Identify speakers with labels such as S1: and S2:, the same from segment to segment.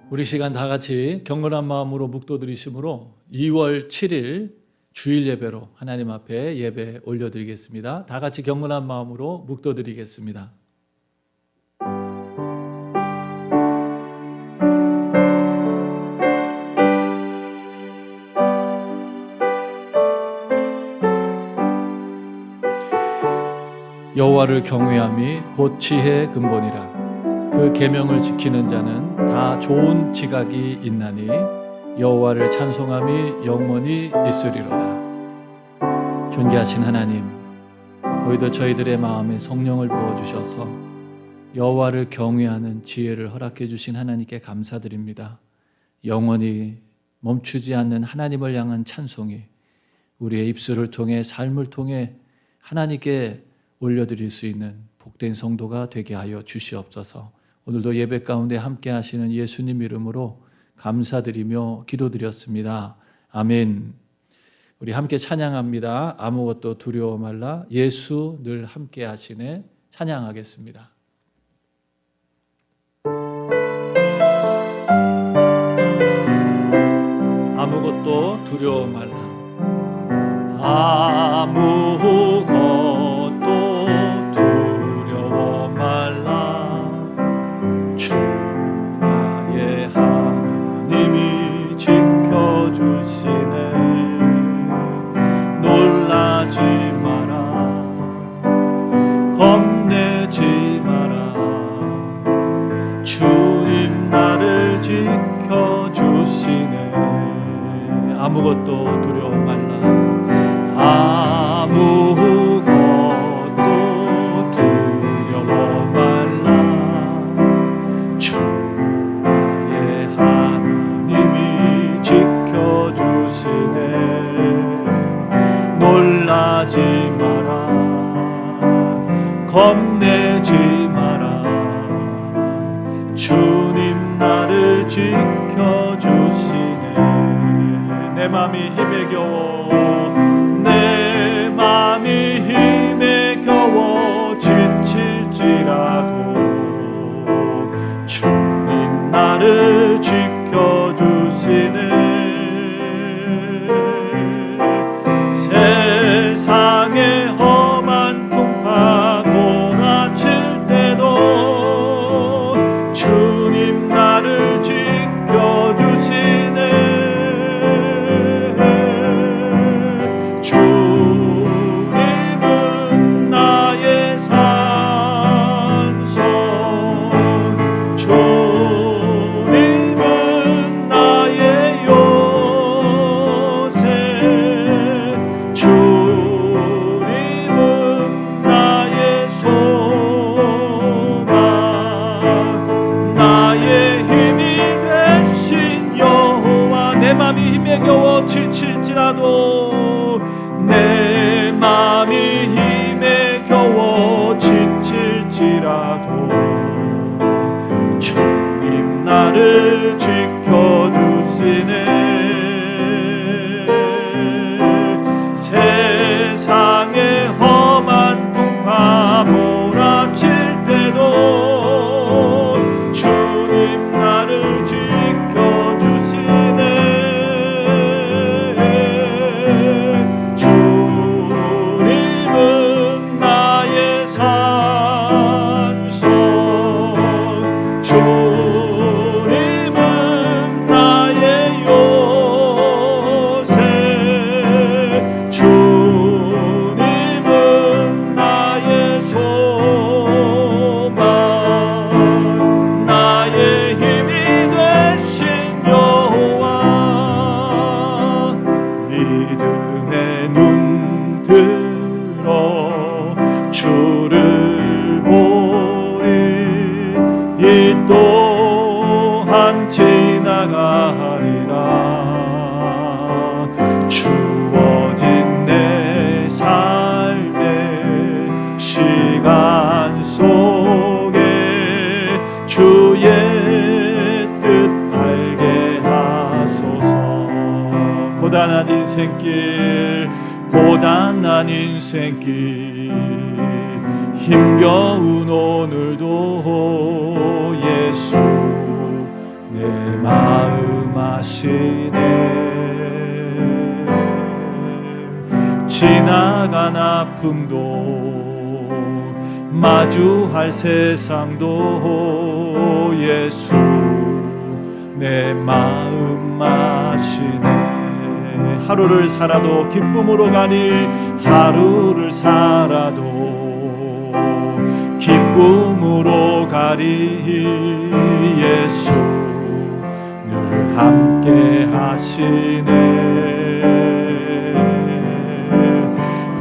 S1: 우리 시간 다 같이 경건한 마음으로 묵도드리심으로 2월 7일 주일 예배로 하나님 앞에 예배 올려드리겠습니다. 다 같이 경건한 마음으로 묵도드리겠습니다. 여호와를 경외함이 곧 지혜의 근본이라. 그 계명을 지키는 자는 다 좋은 지각이 있나니 여호와를 찬송함이 영원히 있으리로다. 존귀하신 하나님, 오히려 저희들의 마음에 성령을 부어주셔서 여호와를 경외하는 지혜를 허락해 주신 하나님께 감사드립니다. 영원히 멈추지 않는 하나님을 향한 찬송이 우리의 입술을 통해 삶을 통해 하나님께 올려드릴 수 있는 복된 성도가 되게 하여 주시옵소서. 오늘도 예배 가운데 함께 하시는 예수님 이름으로 감사드리며 기도드렸습니다. 아멘. 우리 함께 찬양합니다. 아무것도 두려워 말라. 예수 늘 함께 하시네. 찬양하겠습니다. 아무것도 두려워 말라. 아무것도 두려워 말라. 주 나의 하나님이 지켜주시네. 놀라지 마라. 겁내지 마라. 주님 나를 지켜주시네. 아무것도 두려워 말라. 아무것도 두려워 말라. 주 나의 하나님이 지켜주시네. 놀라지 마라. 겁내지 마라. 주님 나를 지켜주시네. 내 맘이 힘에 겨워 내 맘이 힘에 겨워 지칠지라도 주님 나를 지켜주시네. 세상의 험한 풍파 몰아칠 때도 주님 나를 지켜주시네. 주님은 나의 산성, 주님은 나의 요새, 주님은 나의 소망, 나의 힘이 되신 여호와. 내 맘이 힘에 겨워 지칠지라도 내 맘이 힘에 겨워 지칠지라도 주님 나를 지켜주시네. 세상의 험한 풍파 몰아칠 때도 주님 나를 지켜주시네. 주님은 나의 산성, 주님은 나의 요새, 주님은 나의 소망, 나의 힘이 되신 여호와. 믿음의 눈 들어 주를 보리. 이 또한 지나가리라. 주어진 내 삶의 시간 속에 주의 뜻 알게 하소서. 고단한 인생길, 고단한 인생길, 힘겨운 오늘도 예수 내 마음 아시네. 지나간 아픔도 마주할 세상도 예수 내 마음 아시네. 하루를 살아도 기쁨으로 가니 하루를 살아도 기쁨으로 가리. 예수 늘 함께 하시네.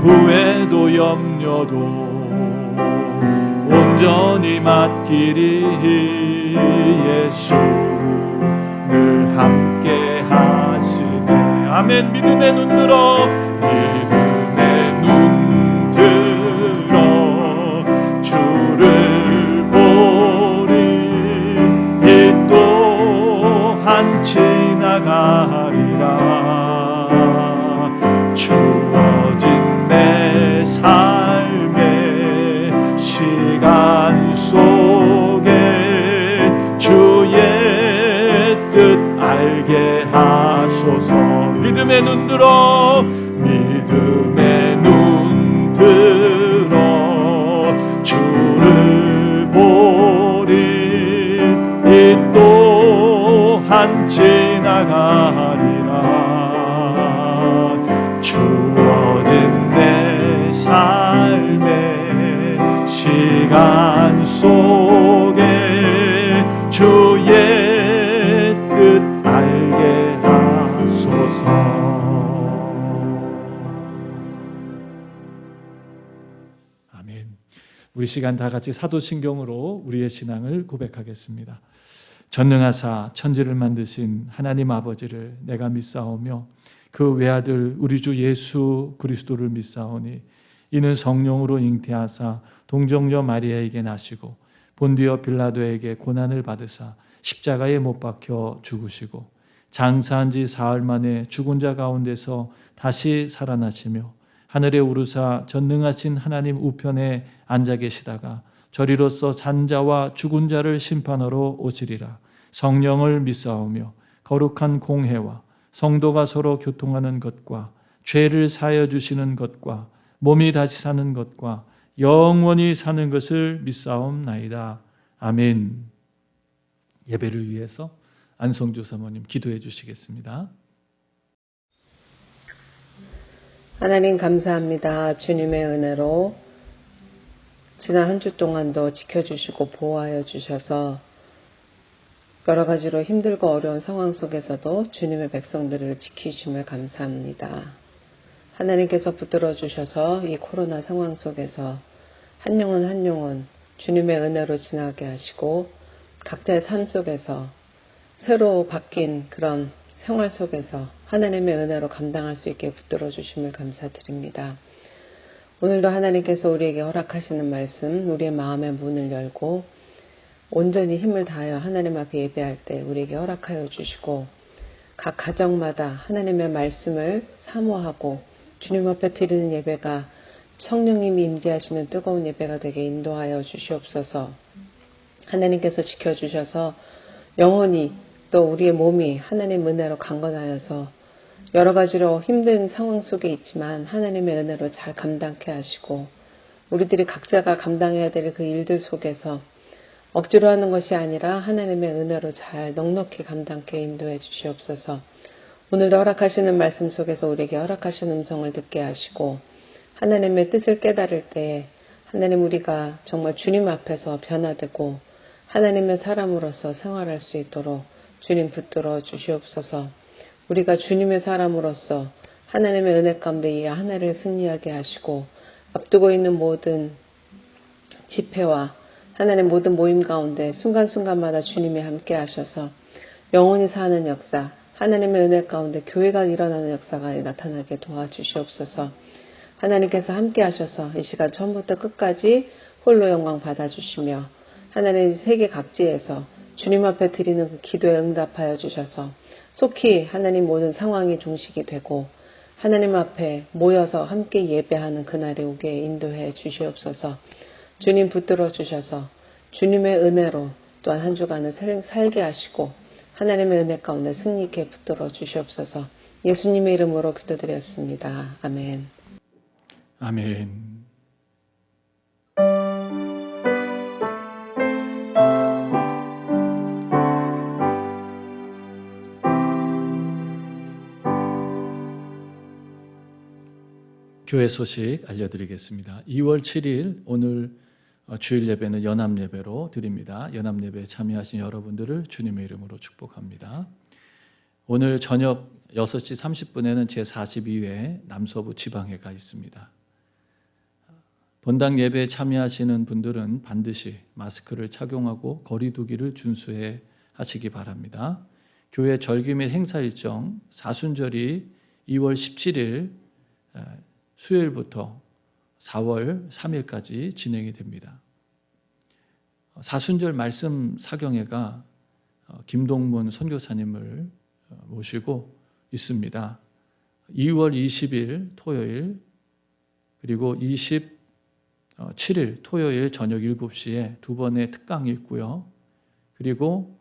S1: 후회도 염려도 온전히 맡기리. 예수 늘 함께 하시네. 아멘. 믿음의 눈 들어, 믿음의 눈 들어 주를 보리. 이 또한 지나가리라. 주어진 내 삶의 시간 속에 주의 뜻 알게 하소서. 믿음의 눈 들어, 믿음의 눈 들어 주를 보리. 이 또한 지나가리라. 주어진 내 삶의 시간 속에 주의 뜻 알게 하소서. 아멘. 우리 시간 다 같이 사도신경으로 우리의 신앙을 고백하겠습니다. 전능하사 천지를 만드신 하나님 아버지를 내가 믿사오며 그 외아들 우리 주 예수 그리스도를 믿사오니 이는 성령으로 잉태하사 동정녀 마리아에게 나시고 본디오 빌라도에게 고난을 받으사 십자가에 못 박혀 죽으시고 장사한 지 사흘 만에 죽은 자 가운데서 다시 살아나시며 하늘에 오르사 전능하신 하나님 우편에 앉아 계시다가 저리로서 산자와 죽은 자를 심판하러 오시리라. 성령을 믿사오며 거룩한 공회와 성도가 서로 교통하는 것과 죄를 사하여 주시는 것과 몸이 다시 사는 것과 영원히 사는 것을 믿사옵나이다. 아멘. 예배를 위해서 안성주 사모님 기도해 주시겠습니다.
S2: 하나님 감사합니다. 주님의 은혜로 지난 한 주 동안도 지켜주시고 보호하여 주셔서 여러 가지로 힘들고 어려운 상황 속에서도 주님의 백성들을 지키심을 감사합니다. 하나님께서 붙들어 주셔서 이 코로나 상황 속에서 한 영혼 한 영혼 주님의 은혜로 지나게 하시고 각자의 삶 속에서 새로 바뀐 그런 생활 속에서 하나님의 은혜로 감당할 수 있게 붙들어 주심을 감사드립니다. 오늘도 하나님께서 우리에게 허락하시는 말씀, 우리의 마음의 문을 열고 온전히 힘을 다하여 하나님 앞에 예배할 때 우리에게 허락하여 주시고 각 가정마다 하나님의 말씀을 사모하고 주님 앞에 드리는 예배가 성령님이 임재하시는 뜨거운 예배가 되게 인도하여 주시옵소서. 하나님께서 지켜주셔서 영원히 또 우리의 몸이 하나님 은혜로 강건하여서 여러 가지로 힘든 상황 속에 있지만 하나님의 은혜로 잘 감당케 하시고 우리들이 각자가 감당해야 될 그 일들 속에서 억지로 하는 것이 아니라 하나님의 은혜로 잘 넉넉히 감당케 인도해 주시옵소서. 오늘도 허락하시는 말씀 속에서 우리에게 허락하시는 음성을 듣게 하시고 하나님의 뜻을 깨달을 때 하나님 우리가 정말 주님 앞에서 변화되고 하나님의 사람으로서 생활할 수 있도록 주님 붙들어 주시옵소서. 우리가 주님의 사람으로서 하나님의 은혜 가운데 이 한 해를 승리하게 하시고 앞두고 있는 모든 집회와 하나님 모든 모임 가운데 순간순간마다 주님이 함께 하셔서 영원히 사는 역사, 하나님의 은혜 가운데 교회가 일어나는 역사가 나타나게 도와주시옵소서. 하나님께서 함께 하셔서 이 시간 처음부터 끝까지 홀로 영광 받아주시며 하나님 세계 각지에서 주님 앞에 드리는 그 기도에 응답하여 주셔서 속히 하나님 모든 상황이 종식이 되고 하나님 앞에 모여서 함께 예배하는 그날이 오게 인도해 주시옵소서. 주님 붙들어 주셔서 주님의 은혜로 또한 한 주간을 살게 하시고 하나님의 은혜 가운데 승리 있게 붙들어 주시옵소서. 예수님의 이름으로 기도드렸습니다. 아멘.
S1: 아멘. 교회 소식 알려드리겠습니다. 2월 7일 오늘 주일 예배는 연합 예배로 드립니다. 연합 예배에 참여하신 여러분들을 주님의 이름으로 축복합니다. 오늘 저녁 6시 30분에는 제42회 남서부 지방회가 있습니다. 본당 예배에 참여하시는 분들은 반드시 마스크를 착용하고 거리 두기를 준수해 하시기 바랍니다. 교회 절기 및 행사 일정 사순절이 2월 17일 수요일부터 4월 3일까지 진행이 됩니다. 사순절 말씀 사경회가 김동문 선교사님을 모시고 있습니다. 2월 20일 토요일 그리고 27일 토요일 저녁 7시에 두 번의 특강이 있고요. 그리고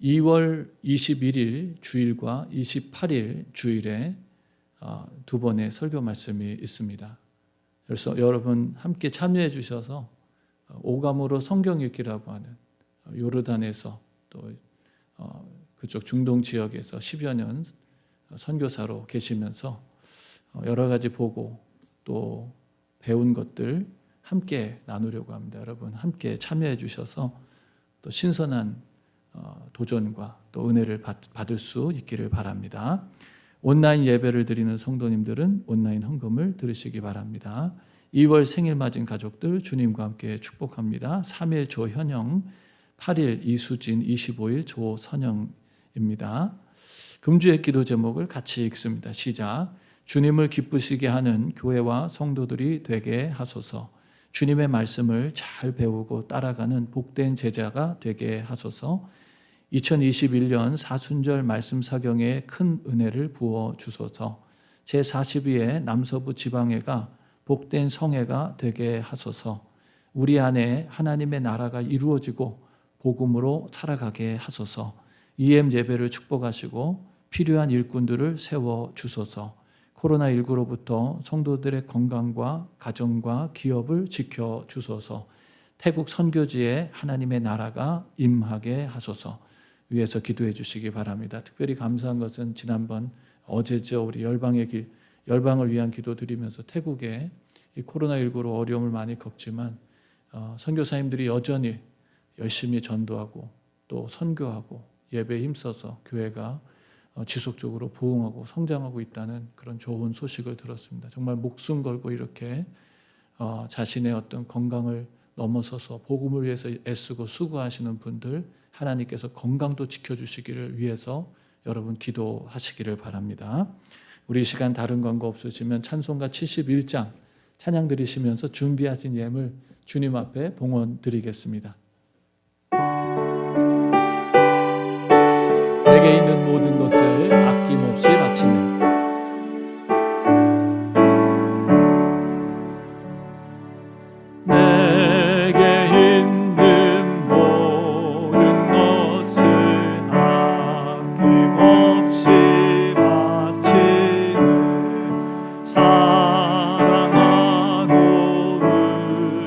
S1: 2월 21일 주일과 28일 주일에 두 번의 설교 말씀이 있습니다. 그래서 여러분 함께 참여해 주셔서 오감으로 성경 읽기라고 하는 요르단에서 또 그쪽 중동 지역에서 10여 년 선교사로 계시면서 여러 가지 보고 또 배운 것들 함께 나누려고 합니다. 여러분 함께 참여해 주셔서 또 신선한 도전과 또 은혜를 받을 수 있기를 바랍니다. 온라인 예배를 드리는 성도님들은 온라인 헌금을 들으시기 바랍니다. 2월 생일 맞은 가족들 주님과 함께 축복합니다. 3일 조현영, 8일 이수진, 25일 조선영입니다. 금주의 기도 제목을 같이 읽습니다. 시작. 주님을 기쁘시게 하는 교회와 성도들이 되게 하소서. 주님의 말씀을 잘 배우고 따라가는 복된 제자가 되게 하소서. 2021년 사순절 말씀 사경에 큰 은혜를 부어 주소서. 제42회 남서부 지방회가 복된 성회가 되게 하소서. 우리 안에 하나님의 나라가 이루어지고 복음으로 살아가게 하소서. EM 예배를 축복하시고 필요한 일꾼들을 세워 주소서. 코로나19로부터 성도들의 건강과 가정과 기업을 지켜 주소서. 태국 선교지에 하나님의 나라가 임하게 하소서. 위에서 기도해 주시기 바랍니다. 특별히 감사한 것은 지난번 어제죠. 우리 열방을 위한 기도 드리면서 태국에 이 코로나19로 어려움을 많이 겪지만 선교사님들이 여전히 열심히 전도하고 또 선교하고 예배에 힘써서 교회가 지속적으로 부흥하고 성장하고 있다는 그런 좋은 소식을 들었습니다. 정말 목숨 걸고 이렇게 자신의 어떤 건강을 넘어서서 복음을 위해서 애쓰고 수고하시는 분들 하나님께서 건강도 지켜주시기를 위해서 여러분 기도하시기를 바랍니다. 우리 이 시간 다른 광고 없으시면 찬송가 71장 찬양 드리시면서 준비하신 예물 주님 앞에 봉헌 드리겠습니다. 내게 있는 모든 것을 아낌없이 바치네. 내게 있는 모든 것을 아낌없이 바치네. 사랑하고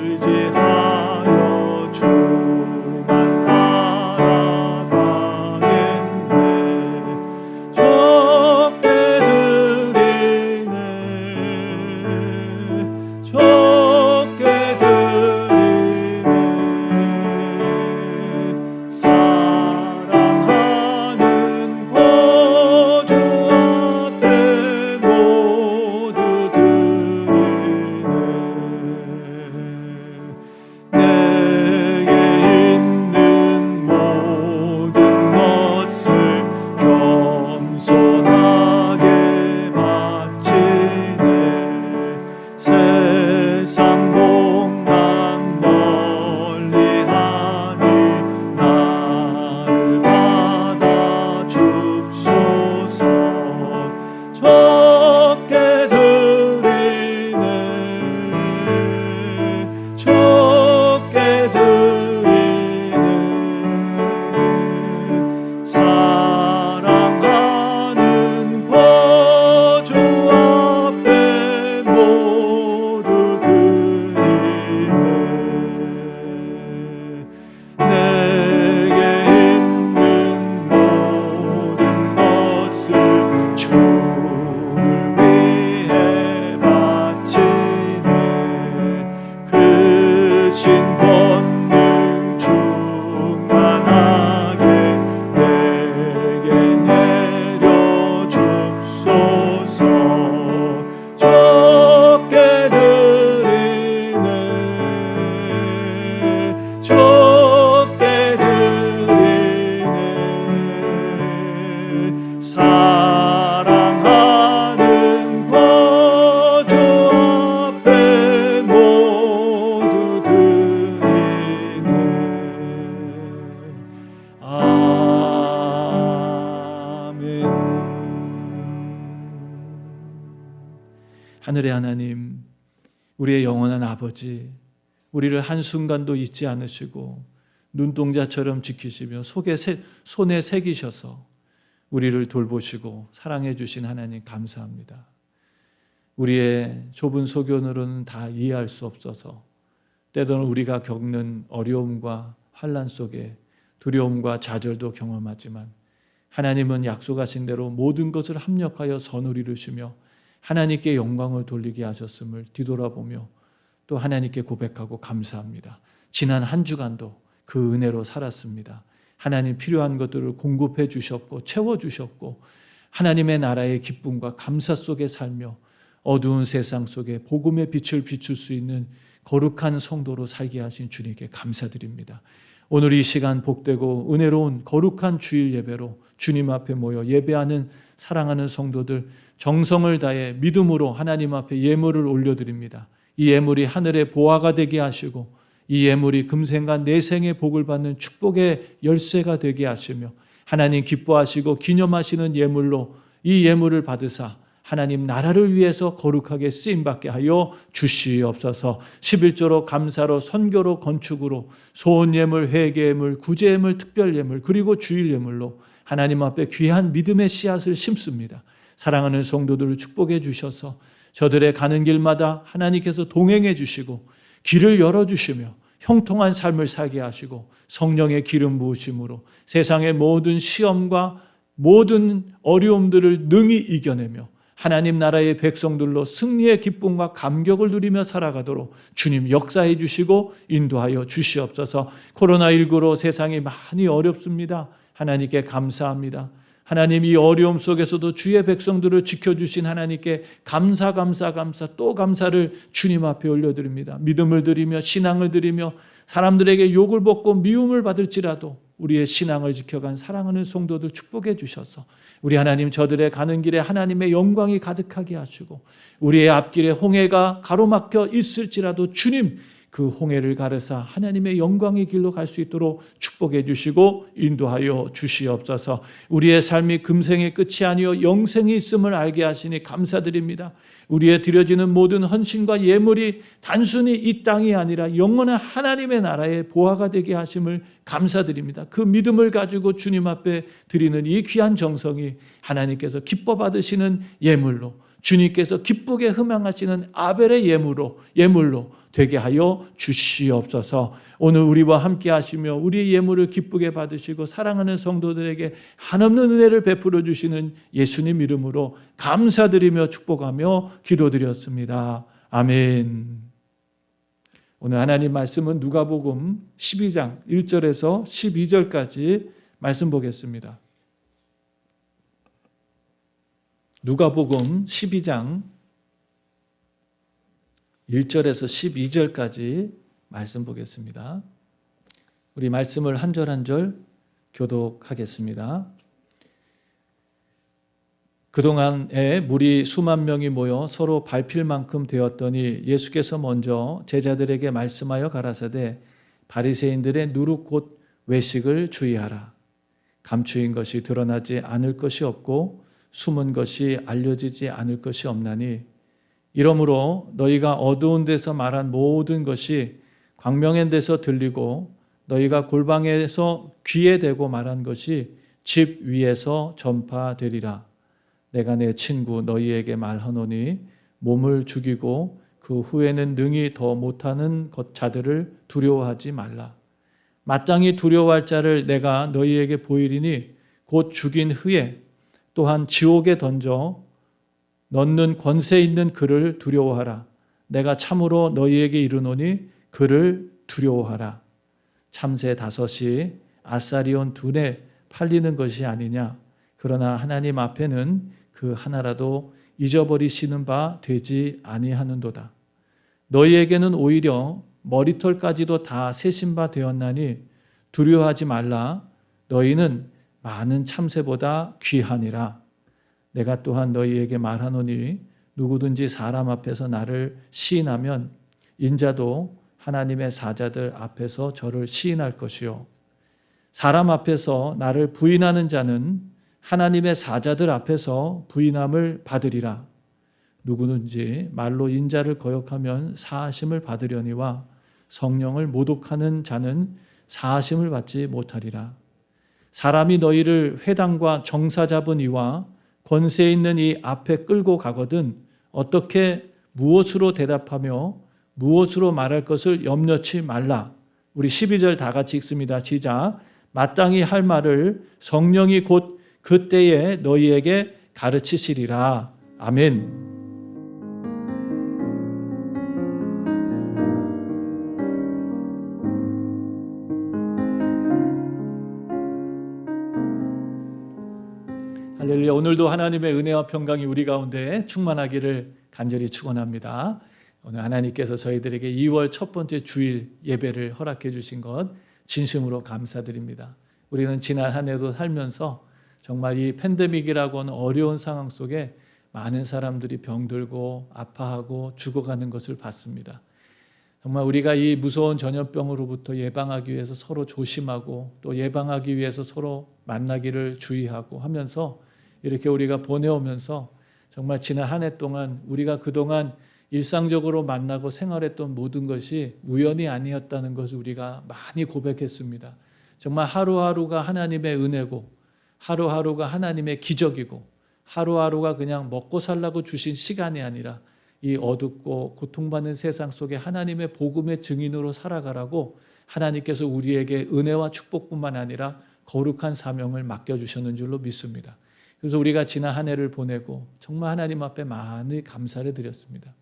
S1: 의지하여 주 권능 충만하게 내게 내려 줍소서. 적게 드리네 적게 드리네 사랑하는 거저 앞에 모두 드리네. 아멘. 하늘의 하나님, 우리의 영원한 아버지, 우리를 한순간도 잊지 않으시고 눈동자처럼 지키시며 손에 새기셔서 우리를 돌보시고 사랑해 주신 하나님 감사합니다. 우리의 좁은 소견으로는 다 이해할 수 없어서 때로는 우리가 겪는 어려움과 환난 속에 두려움과 좌절도 경험하지만 하나님은 약속하신 대로 모든 것을 합력하여 선을 이루시며 하나님께 영광을 돌리게 하셨음을 뒤돌아보며 또 하나님께 고백하고 감사합니다. 지난 한 주간도 그 은혜로 살았습니다. 하나님 필요한 것들을 공급해 주셨고 채워주셨고 하나님의 나라의 기쁨과 감사 속에 살며 어두운 세상 속에 복음의 빛을 비출 수 있는 거룩한 성도로 살게 하신 주님께 감사드립니다. 오늘 이 시간 복되고 은혜로운 거룩한 주일 예배로 주님 앞에 모여 예배하는 사랑하는 성도들 정성을 다해 믿음으로 하나님 앞에 예물을 올려드립니다. 이 예물이 하늘의 보화가 되게 하시고 이 예물이 금생과 내생의 복을 받는 축복의 열쇠가 되게 하시며 하나님 기뻐하시고 기념하시는 예물로 이 예물을 받으사 하나님 나라를 위해서 거룩하게 쓰임받게 하여 주시옵소서. 11조로 감사로 선교로 건축으로 소원예물 회개예물 구제예물 특별예물 그리고 주일예물로 하나님 앞에 귀한 믿음의 씨앗을 심습니다. 사랑하는 성도들을 축복해 주셔서 저들의 가는 길마다 하나님께서 동행해 주시고 길을 열어주시며 형통한 삶을 살게 하시고 성령의 기름 부으심으로 세상의 모든 시험과 모든 어려움들을 능히 이겨내며 하나님 나라의 백성들로 승리의 기쁨과 감격을 누리며 살아가도록 주님 역사해 주시고 인도하여 주시옵소서. 코로나19로 세상이 많이 어렵습니다. 하나님께 감사합니다. 하나님 이 어려움 속에서도 주의 백성들을 지켜주신 하나님께 감사 또 감사를 주님 앞에 올려드립니다. 믿음을 드리며 신앙을 드리며 사람들에게 욕을 먹고 미움을 받을지라도 우리의 신앙을 지켜간 사랑하는 성도들 축복해 주셔서 우리 하나님 저들의 가는 길에 하나님의 영광이 가득하게 하시고 우리의 앞길에 홍해가 가로막혀 있을지라도 주님 그 홍해를 가르사 하나님의 영광의 길로 갈 수 있도록 축복해 주시고 인도하여 주시옵소서. 우리의 삶이 금생의 끝이 아니요 영생이 있음을 알게 하시니 감사드립니다. 우리의 드려지는 모든 헌신과 예물이 단순히 이 땅이 아니라 영원한 하나님의 나라의 보화가 되게 하심을 감사드립니다. 그 믿음을 가지고 주님 앞에 드리는 이 귀한 정성이 하나님께서 기뻐 받으시는 예물로 주님께서 기쁘게 흠양하시는 아벨의 예물로 되게 하여 주시옵소서. 오늘 우리와 함께 하시며 우리의 예물을 기쁘게 받으시고 사랑하는 성도들에게 한없는 은혜를 베풀어 주시는 예수님 이름으로 감사드리며 축복하며 기도드렸습니다. 아멘. 오늘 하나님 말씀은 누가복음 12장 1절에서 12절까지 말씀 보겠습니다. 누가복음 12장 1절에서 12절까지 말씀 보겠습니다. 우리 말씀을 한 절 한 절 교독하겠습니다. 그동안에 무리 수만 명이 모여 서로 밟힐 만큼 되었더니 예수께서 먼저 제자들에게 말씀하여 가라사대 바리새인들의 누룩 곧 외식을 주의하라. 감추인 것이 드러나지 않을 것이 없고 숨은 것이 알려지지 않을 것이 없나니 이러므로 너희가 어두운 데서 말한 모든 것이 광명한 데서 들리고 너희가 골방에서 귀에 대고 말한 것이 집 위에서 전파되리라. 내가 내 친구 너희에게 말하노니 몸을 죽이고 그 후에는 능히 더 못하는 자들을 두려워하지 말라. 마땅히 두려워할 자를 내가 너희에게 보이리니 곧 죽인 후에 또한 지옥에 던져 넣는 권세 있는 그를 두려워하라. 내가 참으로 너희에게 이르노니 그를 두려워하라. 참새 5이 아사리온 2에 팔리는 것이 아니냐. 그러나 하나님 앞에는 그 하나라도 잊어버리시는 바 되지 아니하는도다. 너희에게는 오히려 머리털까지도 다 세신 바 되었나니 두려워하지 말라. 너희는 많은 참새보다 귀하니라. 내가 또한 너희에게 말하노니 누구든지 사람 앞에서 나를 시인하면 인자도 하나님의 사자들 앞에서 저를 시인할 것이요. 사람 앞에서 나를 부인하는 자는 하나님의 사자들 앞에서 부인함을 받으리라. 누구든지 말로 인자를 거역하면 사하심을 받으려니와 성령을 모독하는 자는 사하심을 받지 못하리라. 사람이 너희를 회당과 정사 잡은 이와 권세 있는 이 앞에 끌고 가거든 어떻게 무엇으로 대답하며 무엇으로 말할 것을 염려치 말라. 우리 12절 다 같이 읽습니다. 시작. 마땅히 할 말을 성령이 곧 그때에 너희에게 가르치시리라. 아멘. 할렐루야. 오늘도 하나님의 은혜와 평강이 우리 가운데 충만하기를 간절히 축원합니다. 오늘 하나님께서 저희들에게 2월 첫 번째 주일 예배를 허락해 주신 것 진심으로 감사드립니다. 우리는 지난 한 해도 살면서 정말 이 팬데믹이라고 하는 어려운 상황 속에 많은 사람들이 병들고 아파하고 죽어가는 것을 봤습니다. 정말 우리가 이 무서운 전염병으로부터 예방하기 위해서 서로 조심하고 또 예방하기 위해서 서로 만나기를 주의하고 하면서 이렇게 우리가 보내오면서 정말 지난 한 해 동안 우리가 그동안 일상적으로 만나고 생활했던 모든 것이 우연이 아니었다는 것을 우리가 많이 고백했습니다. 정말 하루하루가 하나님의 은혜고 하루하루가 하나님의 기적이고 하루하루가 그냥 먹고 살라고 주신 시간이 아니라 이 어둡고 고통받는 세상 속에 하나님의 복음의 증인으로 살아가라고 하나님께서 우리에게 은혜와 축복뿐만 아니라 거룩한 사명을 맡겨주셨는 줄로 믿습니다. 그래서 우리가 지난 한 해를 보내고 정말 하나님 앞에 많이 감사를 드렸습니다.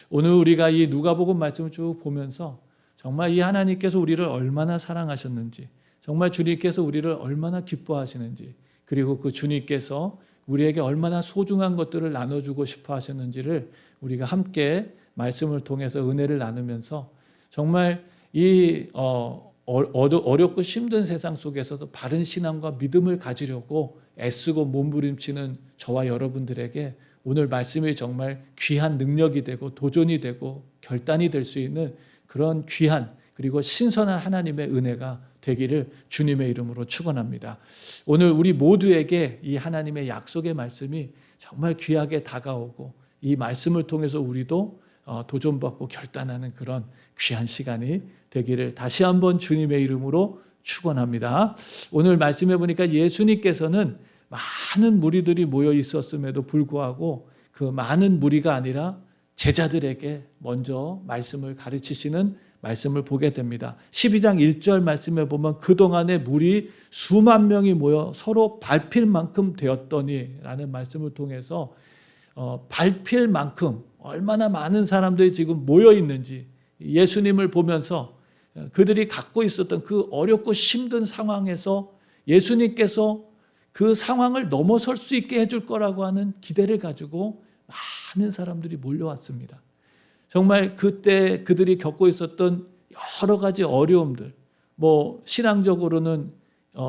S1: 오늘 우리가 이 누가복음 말씀을 쭉 보면서 정말 이 하나님께서 우리를 얼마나 사랑하셨는지, 정말 주님께서 우리를 얼마나 기뻐하시는지, 그리고 그 주님께서 우리에게 얼마나 소중한 것들을 나눠주고 싶어 하셨는지를 우리가 함께 말씀을 통해서 은혜를 나누면서 정말 이 어렵고 힘든 세상 속에서도 바른 신앙과 믿음을 가지려고 애쓰고 몸부림치는 저와 여러분들에게 오늘 말씀이 정말 귀한 능력이 되고 도전이 되고 결단이 될 수 있는 그런 귀한 그리고 신선한 하나님의 은혜가 되기를 주님의 이름으로 축원합니다. 오늘 우리 모두에게 이 하나님의 약속의 말씀이 정말 귀하게 다가오고 이 말씀을 통해서 우리도 도전받고 결단하는 그런 귀한 시간이 되기를 다시 한번 주님의 이름으로 축원합니다. 오늘 말씀해 보니까 예수님께서는 많은 무리들이 모여 있었음에도 불구하고 그 많은 무리가 아니라 제자들에게 먼저 말씀을 가르치시는 말씀을 보게 됩니다. 12장 1절 말씀에 보면 그동안의 무리 수만 명이 모여 서로 밟힐 만큼 되었더니 라는 말씀을 통해서 밟힐 만큼 얼마나 많은 사람들이 지금 모여 있는지 예수님을 보면서 그들이 갖고 있었던 그 어렵고 힘든 상황에서 예수님께서 그 상황을 넘어설 수 있게 해줄 거라고 하는 기대를 가지고 많은 사람들이 몰려왔습니다. 정말 그때 그들이 겪고 있었던 여러 가지 어려움들, 신앙적으로는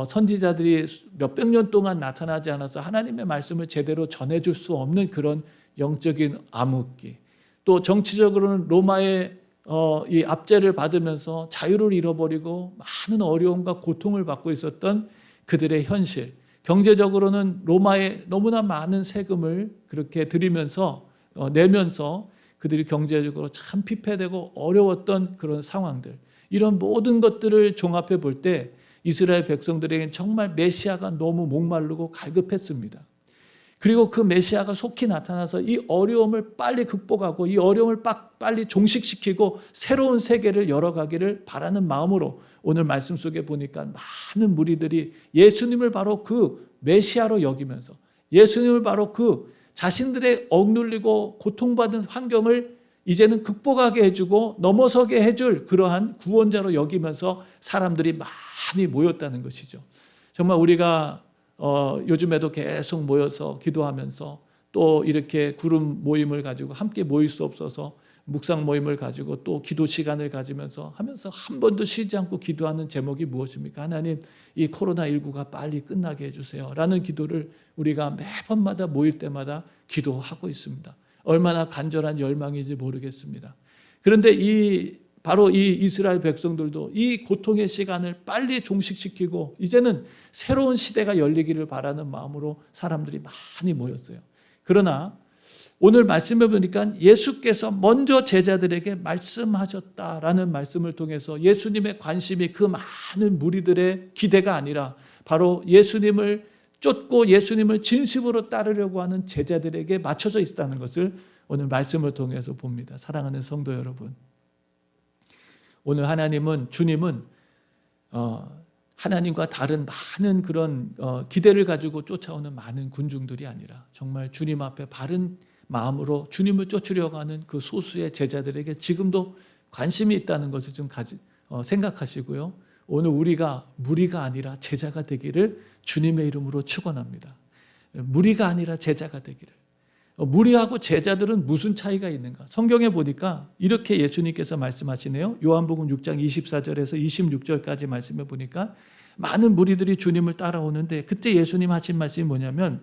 S1: 선지자들이 몇백 년 동안 나타나지 않아서 하나님의 말씀을 제대로 전해줄 수 없는 그런 영적인 암흑기, 또 정치적으로는 로마의 이 압제를 받으면서 자유를 잃어버리고 많은 어려움과 고통을 받고 있었던 그들의 현실, 경제적으로는 로마에 너무나 많은 세금을 그렇게 들이면서 내면서 그들이 경제적으로 참 피폐되고 어려웠던 그런 상황들, 이런 모든 것들을 종합해 볼 때 이스라엘 백성들에게는 정말 메시아가 너무 목마르고 갈급했습니다. 그리고 그 메시아가 속히 나타나서 이 어려움을 빨리 극복하고 이 어려움을 빨리 종식시키고 새로운 세계를 열어가기를 바라는 마음으로 오늘 말씀 속에 보니까 많은 무리들이 예수님을 바로 그 메시아로 여기면서 예수님을 바로 그 자신들의 억눌리고 고통받은 환경을 이제는 극복하게 해주고 넘어서게 해줄 그러한 구원자로 여기면서 사람들이 많이 모였다는 것이죠. 정말 우리가 요즘에도 계속 모여서 기도하면서 또 이렇게 그룹 모임을 가지고 함께 모일 수 없어서 묵상 모임을 가지고 또 기도 시간을 가지면서 하면서 한 번도 쉬지 않고 기도하는 제목이 무엇입니까? 하나님, 이 코로나19가 빨리 끝나게 해주세요 라는 기도를 우리가 매번마다 모일 때마다 기도하고 있습니다. 얼마나 간절한 열망인지 모르겠습니다. 그런데 바로 이 이스라엘 백성들도 이 고통의 시간을 빨리 종식시키고 이제는 새로운 시대가 열리기를 바라는 마음으로 사람들이 많이 모였어요. 그러나 오늘 말씀해 보니까 예수께서 먼저 제자들에게 말씀하셨다라는 말씀을 통해서 예수님의 관심이 그 많은 무리들의 기대가 아니라 바로 예수님을 쫓고 예수님을 진심으로 따르려고 하는 제자들에게 맞춰져 있다는 것을 오늘 말씀을 통해서 봅니다. 사랑하는 성도 여러분, 오늘 주님은 하나님과 다른 많은 그런 기대를 가지고 쫓아오는 많은 군중들이 아니라 정말 주님 앞에 바른 마음으로 주님을 쫓으려고 하는 그 소수의 제자들에게 지금도 관심이 있다는 것을 좀 생각하시고요. 오늘 우리가 무리가 아니라 제자가 되기를 주님의 이름으로 축원합니다. 무리가 아니라 제자가 되기를. 무리하고 제자들은 무슨 차이가 있는가? 성경에 보니까 이렇게 예수님께서 말씀하시네요. 요한복음 6장 24절에서 26절까지 말씀해 보니까 많은 무리들이 주님을 따라오는데 그때 예수님 하신 말씀이 뭐냐면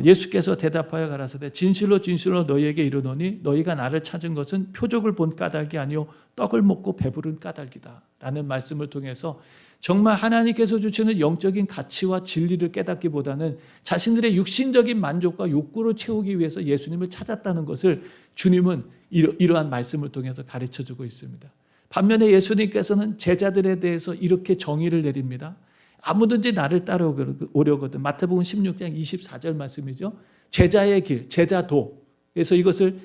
S1: 예수께서 대답하여 가라사대 진실로 진실로 너희에게 이르노니 너희가 나를 찾은 것은 표적을 본 까닭이 아니요 떡을 먹고 배부른 까닭이다 라는 말씀을 통해서 정말 하나님께서 주시는 영적인 가치와 진리를 깨닫기보다는 자신들의 육신적인 만족과 욕구를 채우기 위해서 예수님을 찾았다는 것을 주님은 이러한 말씀을 통해서 가르쳐주고 있습니다. 반면에 예수님께서는 제자들에 대해서 이렇게 정의를 내립니다. 아무든지 나를 따라오려거든. 마태복음 16장 24절 말씀이죠. 제자의 길, 제자도. 그래서 이것을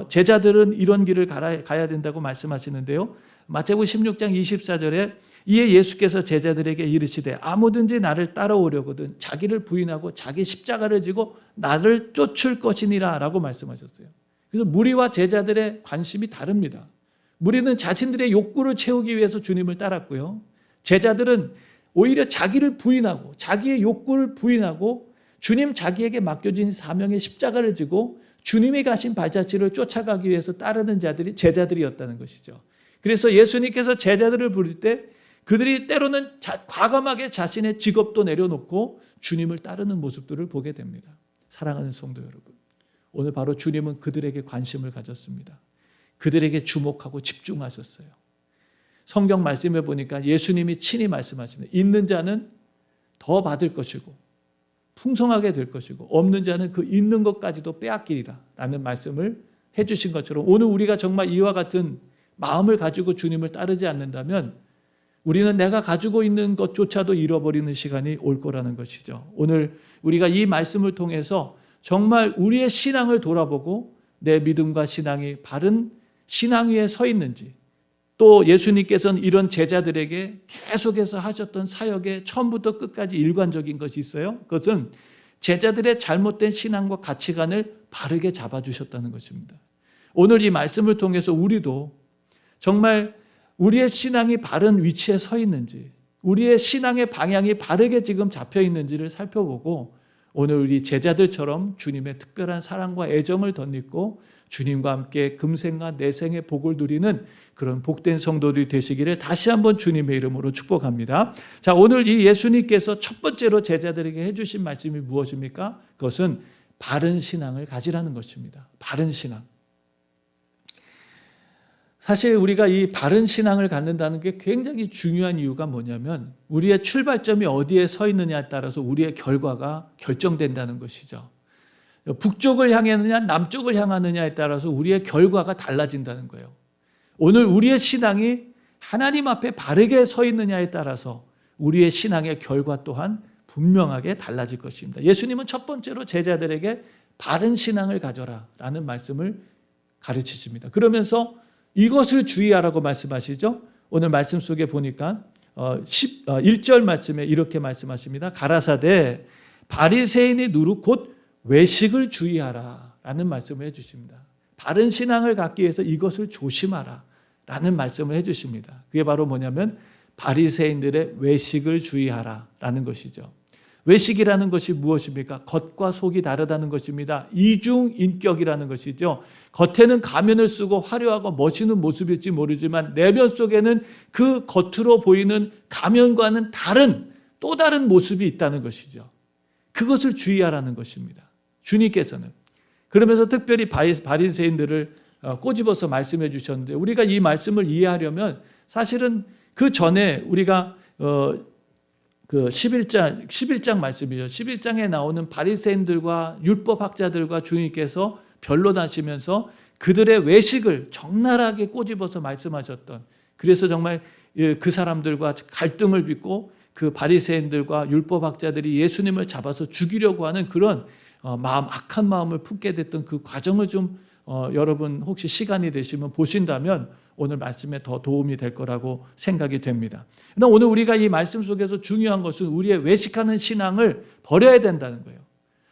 S1: 제자들은 이런 길을 가야 된다고 말씀하시는데요. 마태복음 16장 24절에 이에 예수께서 제자들에게 이르시되 아무든지 나를 따라오려거든 자기를 부인하고 자기 십자가를 지고 나를 쫓을 것이니라 라고 말씀하셨어요. 그래서 무리와 제자들의 관심이 다릅니다. 무리는 자신들의 욕구를 채우기 위해서 주님을 따랐고요. 제자들은 오히려 자기를 부인하고 자기의 욕구를 부인하고 주님 자기에게 맡겨진 사명의 십자가를 지고 주님이 가신 발자취를 쫓아가기 위해서 따르는 자들이 제자들이었다는 것이죠. 그래서 예수님께서 제자들을 부를 때 그들이 때로는 과감하게 자신의 직업도 내려놓고 주님을 따르는 모습들을 보게 됩니다. 사랑하는 성도 여러분, 오늘 바로 주님은 그들에게 관심을 가졌습니다. 그들에게 주목하고 집중하셨어요. 성경 말씀해 보니까 예수님이 친히 말씀하십니다. 있는 자는 더 받을 것이고 풍성하게 될 것이고 없는 자는 그 있는 것까지도 빼앗기리라 라는 말씀을 해주신 것처럼 오늘 우리가 정말 이와 같은 마음을 가지고 주님을 따르지 않는다면 우리는 내가 가지고 있는 것조차도 잃어버리는 시간이 올 거라는 것이죠. 오늘 우리가 이 말씀을 통해서 정말 우리의 신앙을 돌아보고 내 믿음과 신앙이 바른 신앙 위에 서 있는지 또 예수님께서는 이런 제자들에게 계속해서 하셨던 사역의 처음부터 끝까지 일관적인 것이 있어요. 그것은 제자들의 잘못된 신앙과 가치관을 바르게 잡아주셨다는 것입니다. 오늘 이 말씀을 통해서 우리도 정말 우리의 신앙이 바른 위치에 서 있는지 우리의 신앙의 방향이 바르게 지금 잡혀 있는지를 살펴보고 오늘 우리 제자들처럼 주님의 특별한 사랑과 애정을 덧입고 주님과 함께 금생과 내생의 복을 누리는 그런 복된 성도들이 되시기를 다시 한번 주님의 이름으로 축복합니다. 자, 오늘 이 예수님께서 첫 번째로 제자들에게 해주신 말씀이 무엇입니까? 그것은 바른 신앙을 가지라는 것입니다. 바른 신앙. 사실 우리가 이 바른 신앙을 갖는다는 게 굉장히 중요한 이유가 뭐냐면 우리의 출발점이 어디에 서 있느냐에 따라서 우리의 결과가 결정된다는 것이죠. 북쪽을 향하느냐 남쪽을 향하느냐에 따라서 우리의 결과가 달라진다는 거예요. 오늘 우리의 신앙이 하나님 앞에 바르게 서 있느냐에 따라서 우리의 신앙의 결과 또한 분명하게 달라질 것입니다. 예수님은 첫 번째로 제자들에게 바른 신앙을 가져라 라는 말씀을 가르치십니다. 그러면서 이것을 주의하라고 말씀하시죠. 오늘 말씀 속에 보니까 1절 말씀에 이렇게 말씀하십니다. 가라사대 바리새인의 누룩 곧 외식을 주의하라 라는 말씀을 해주십니다. 바른 신앙을 갖기 위해서 이것을 조심하라 라는 말씀을 해주십니다. 그게 바로 뭐냐면 바리새인들의 외식을 주의하라 라는 것이죠. 외식이라는 것이 무엇입니까? 겉과 속이 다르다는 것입니다. 이중인격이라는 것이죠. 겉에는 가면을 쓰고 화려하고 멋있는 모습일지 모르지만 내면 속에는 그 겉으로 보이는 가면과는 다른 또 다른 모습이 있다는 것이죠. 그것을 주의하라는 것입니다. 주님께서는. 그러면서 특별히 바리새인들을 꼬집어서 말씀해 주셨는데 우리가 이 말씀을 이해하려면 사실은 그 전에 우리가 그 11장 말씀이죠. 11장에 나오는 바리새인들과 율법학자들과 주님께서 변론하시면서 그들의 외식을 적나라하게 꼬집어서 말씀하셨던, 그래서 정말 그 사람들과 갈등을 빚고 그 바리새인들과 율법학자들이 예수님을 잡아서 죽이려고 하는 그런 악한 마음을 품게 됐던 그 과정을 좀 여러분 혹시 시간이 되시면 보신다면 오늘 말씀에 더 도움이 될 거라고 생각이 됩니다. 그러나 오늘 우리가 이 말씀 속에서 중요한 것은 우리의 외식하는 신앙을 버려야 된다는 거예요.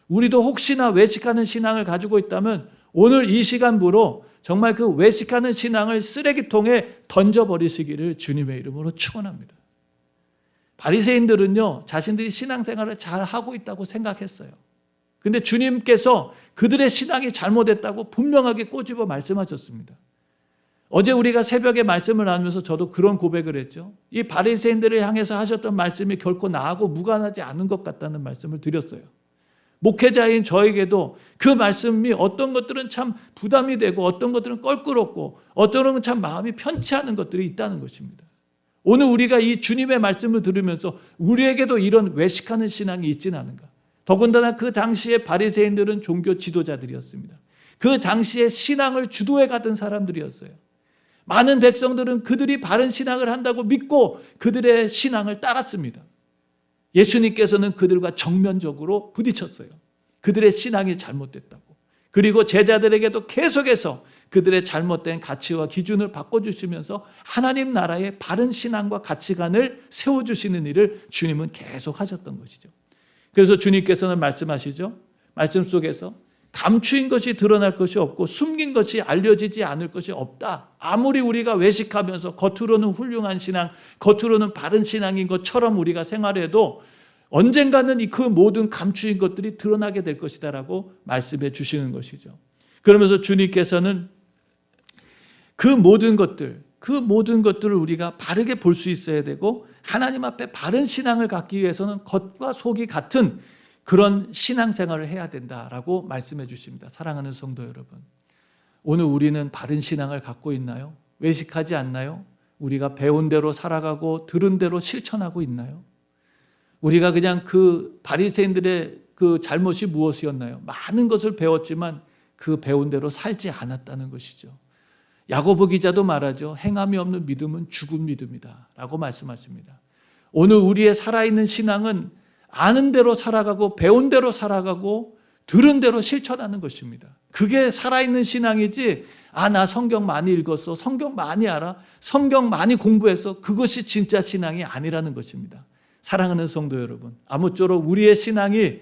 S1: 우리도 혹시나 외식하는 신앙을 가지고 있다면 오늘 이 시간부로 정말 그 외식하는 신앙을 쓰레기통에 던져버리시기를 주님의 이름으로 축원합니다. 바리새인들은요, 자신들이 신앙생활을 잘 하고 있다고 생각했어요. 근데 주님께서 그들의 신앙이 잘못했다고 분명하게 꼬집어 말씀하셨습니다. 어제 우리가 새벽에 말씀을 나누면서 저도 그런 고백을 했죠. 이 바리새인들을 향해서 하셨던 말씀이 결코 나하고 무관하지 않은 것 같다는 말씀을 드렸어요. 목회자인 저에게도 그 말씀이 어떤 것들은 참 부담이 되고 어떤 것들은 껄끄럽고 어떤 것은 참 마음이 편치 않은 것들이 있다는 것입니다. 오늘 우리가 이 주님의 말씀을 들으면서 우리에게도 이런 외식하는 신앙이 있지는 않은가. 더군다나 그 당시에 바리새인들은 종교 지도자들이었습니다. 그 당시에 신앙을 주도해 가던 사람들이었어요. 많은 백성들은 그들이 바른 신앙을 한다고 믿고 그들의 신앙을 따랐습니다. 예수님께서는 그들과 정면적으로 부딪혔어요. 그들의 신앙이 잘못됐다고. 그리고 제자들에게도 계속해서 그들의 잘못된 가치와 기준을 바꿔주시면서 하나님 나라의 바른 신앙과 가치관을 세워주시는 일을 주님은 계속 하셨던 것이죠. 그래서 주님께서는 말씀하시죠. 말씀 속에서 감추인 것이 드러날 것이 없고 숨긴 것이 알려지지 않을 것이 없다. 아무리 우리가 외식하면서 겉으로는 훌륭한 신앙, 겉으로는 바른 신앙인 것처럼 우리가 생활해도 언젠가는 그 모든 감추인 것들이 드러나게 될 것이다 라고 말씀해 주시는 것이죠. 그러면서 주님께서는 그 모든 것들을 우리가 바르게 볼 수 있어야 되고 하나님 앞에 바른 신앙을 갖기 위해서는 겉과 속이 같은 그런 신앙생활을 해야 된다라고 말씀해 주십니다. 사랑하는 성도 여러분, 오늘 우리는 바른 신앙을 갖고 있나요? 외식하지 않나요? 우리가 배운 대로 살아가고 들은 대로 실천하고 있나요? 우리가 그냥 그 바리새인들의 그 잘못이 무엇이었나요? 많은 것을 배웠지만 그 배운 대로 살지 않았다는 것이죠. 야고보 기자도 말하죠. 행함이 없는 믿음은 죽은 믿음이다 라고 말씀하십니다. 오늘 우리의 살아있는 신앙은 아는 대로 살아가고 배운 대로 살아가고 들은 대로 실천하는 것입니다. 그게 살아있는 신앙이지, 나 성경 많이 읽었어, 성경 많이 알아, 성경 많이 공부해서, 그것이 진짜 신앙이 아니라는 것입니다. 사랑하는 성도 여러분, 아무쪼록 우리의 신앙이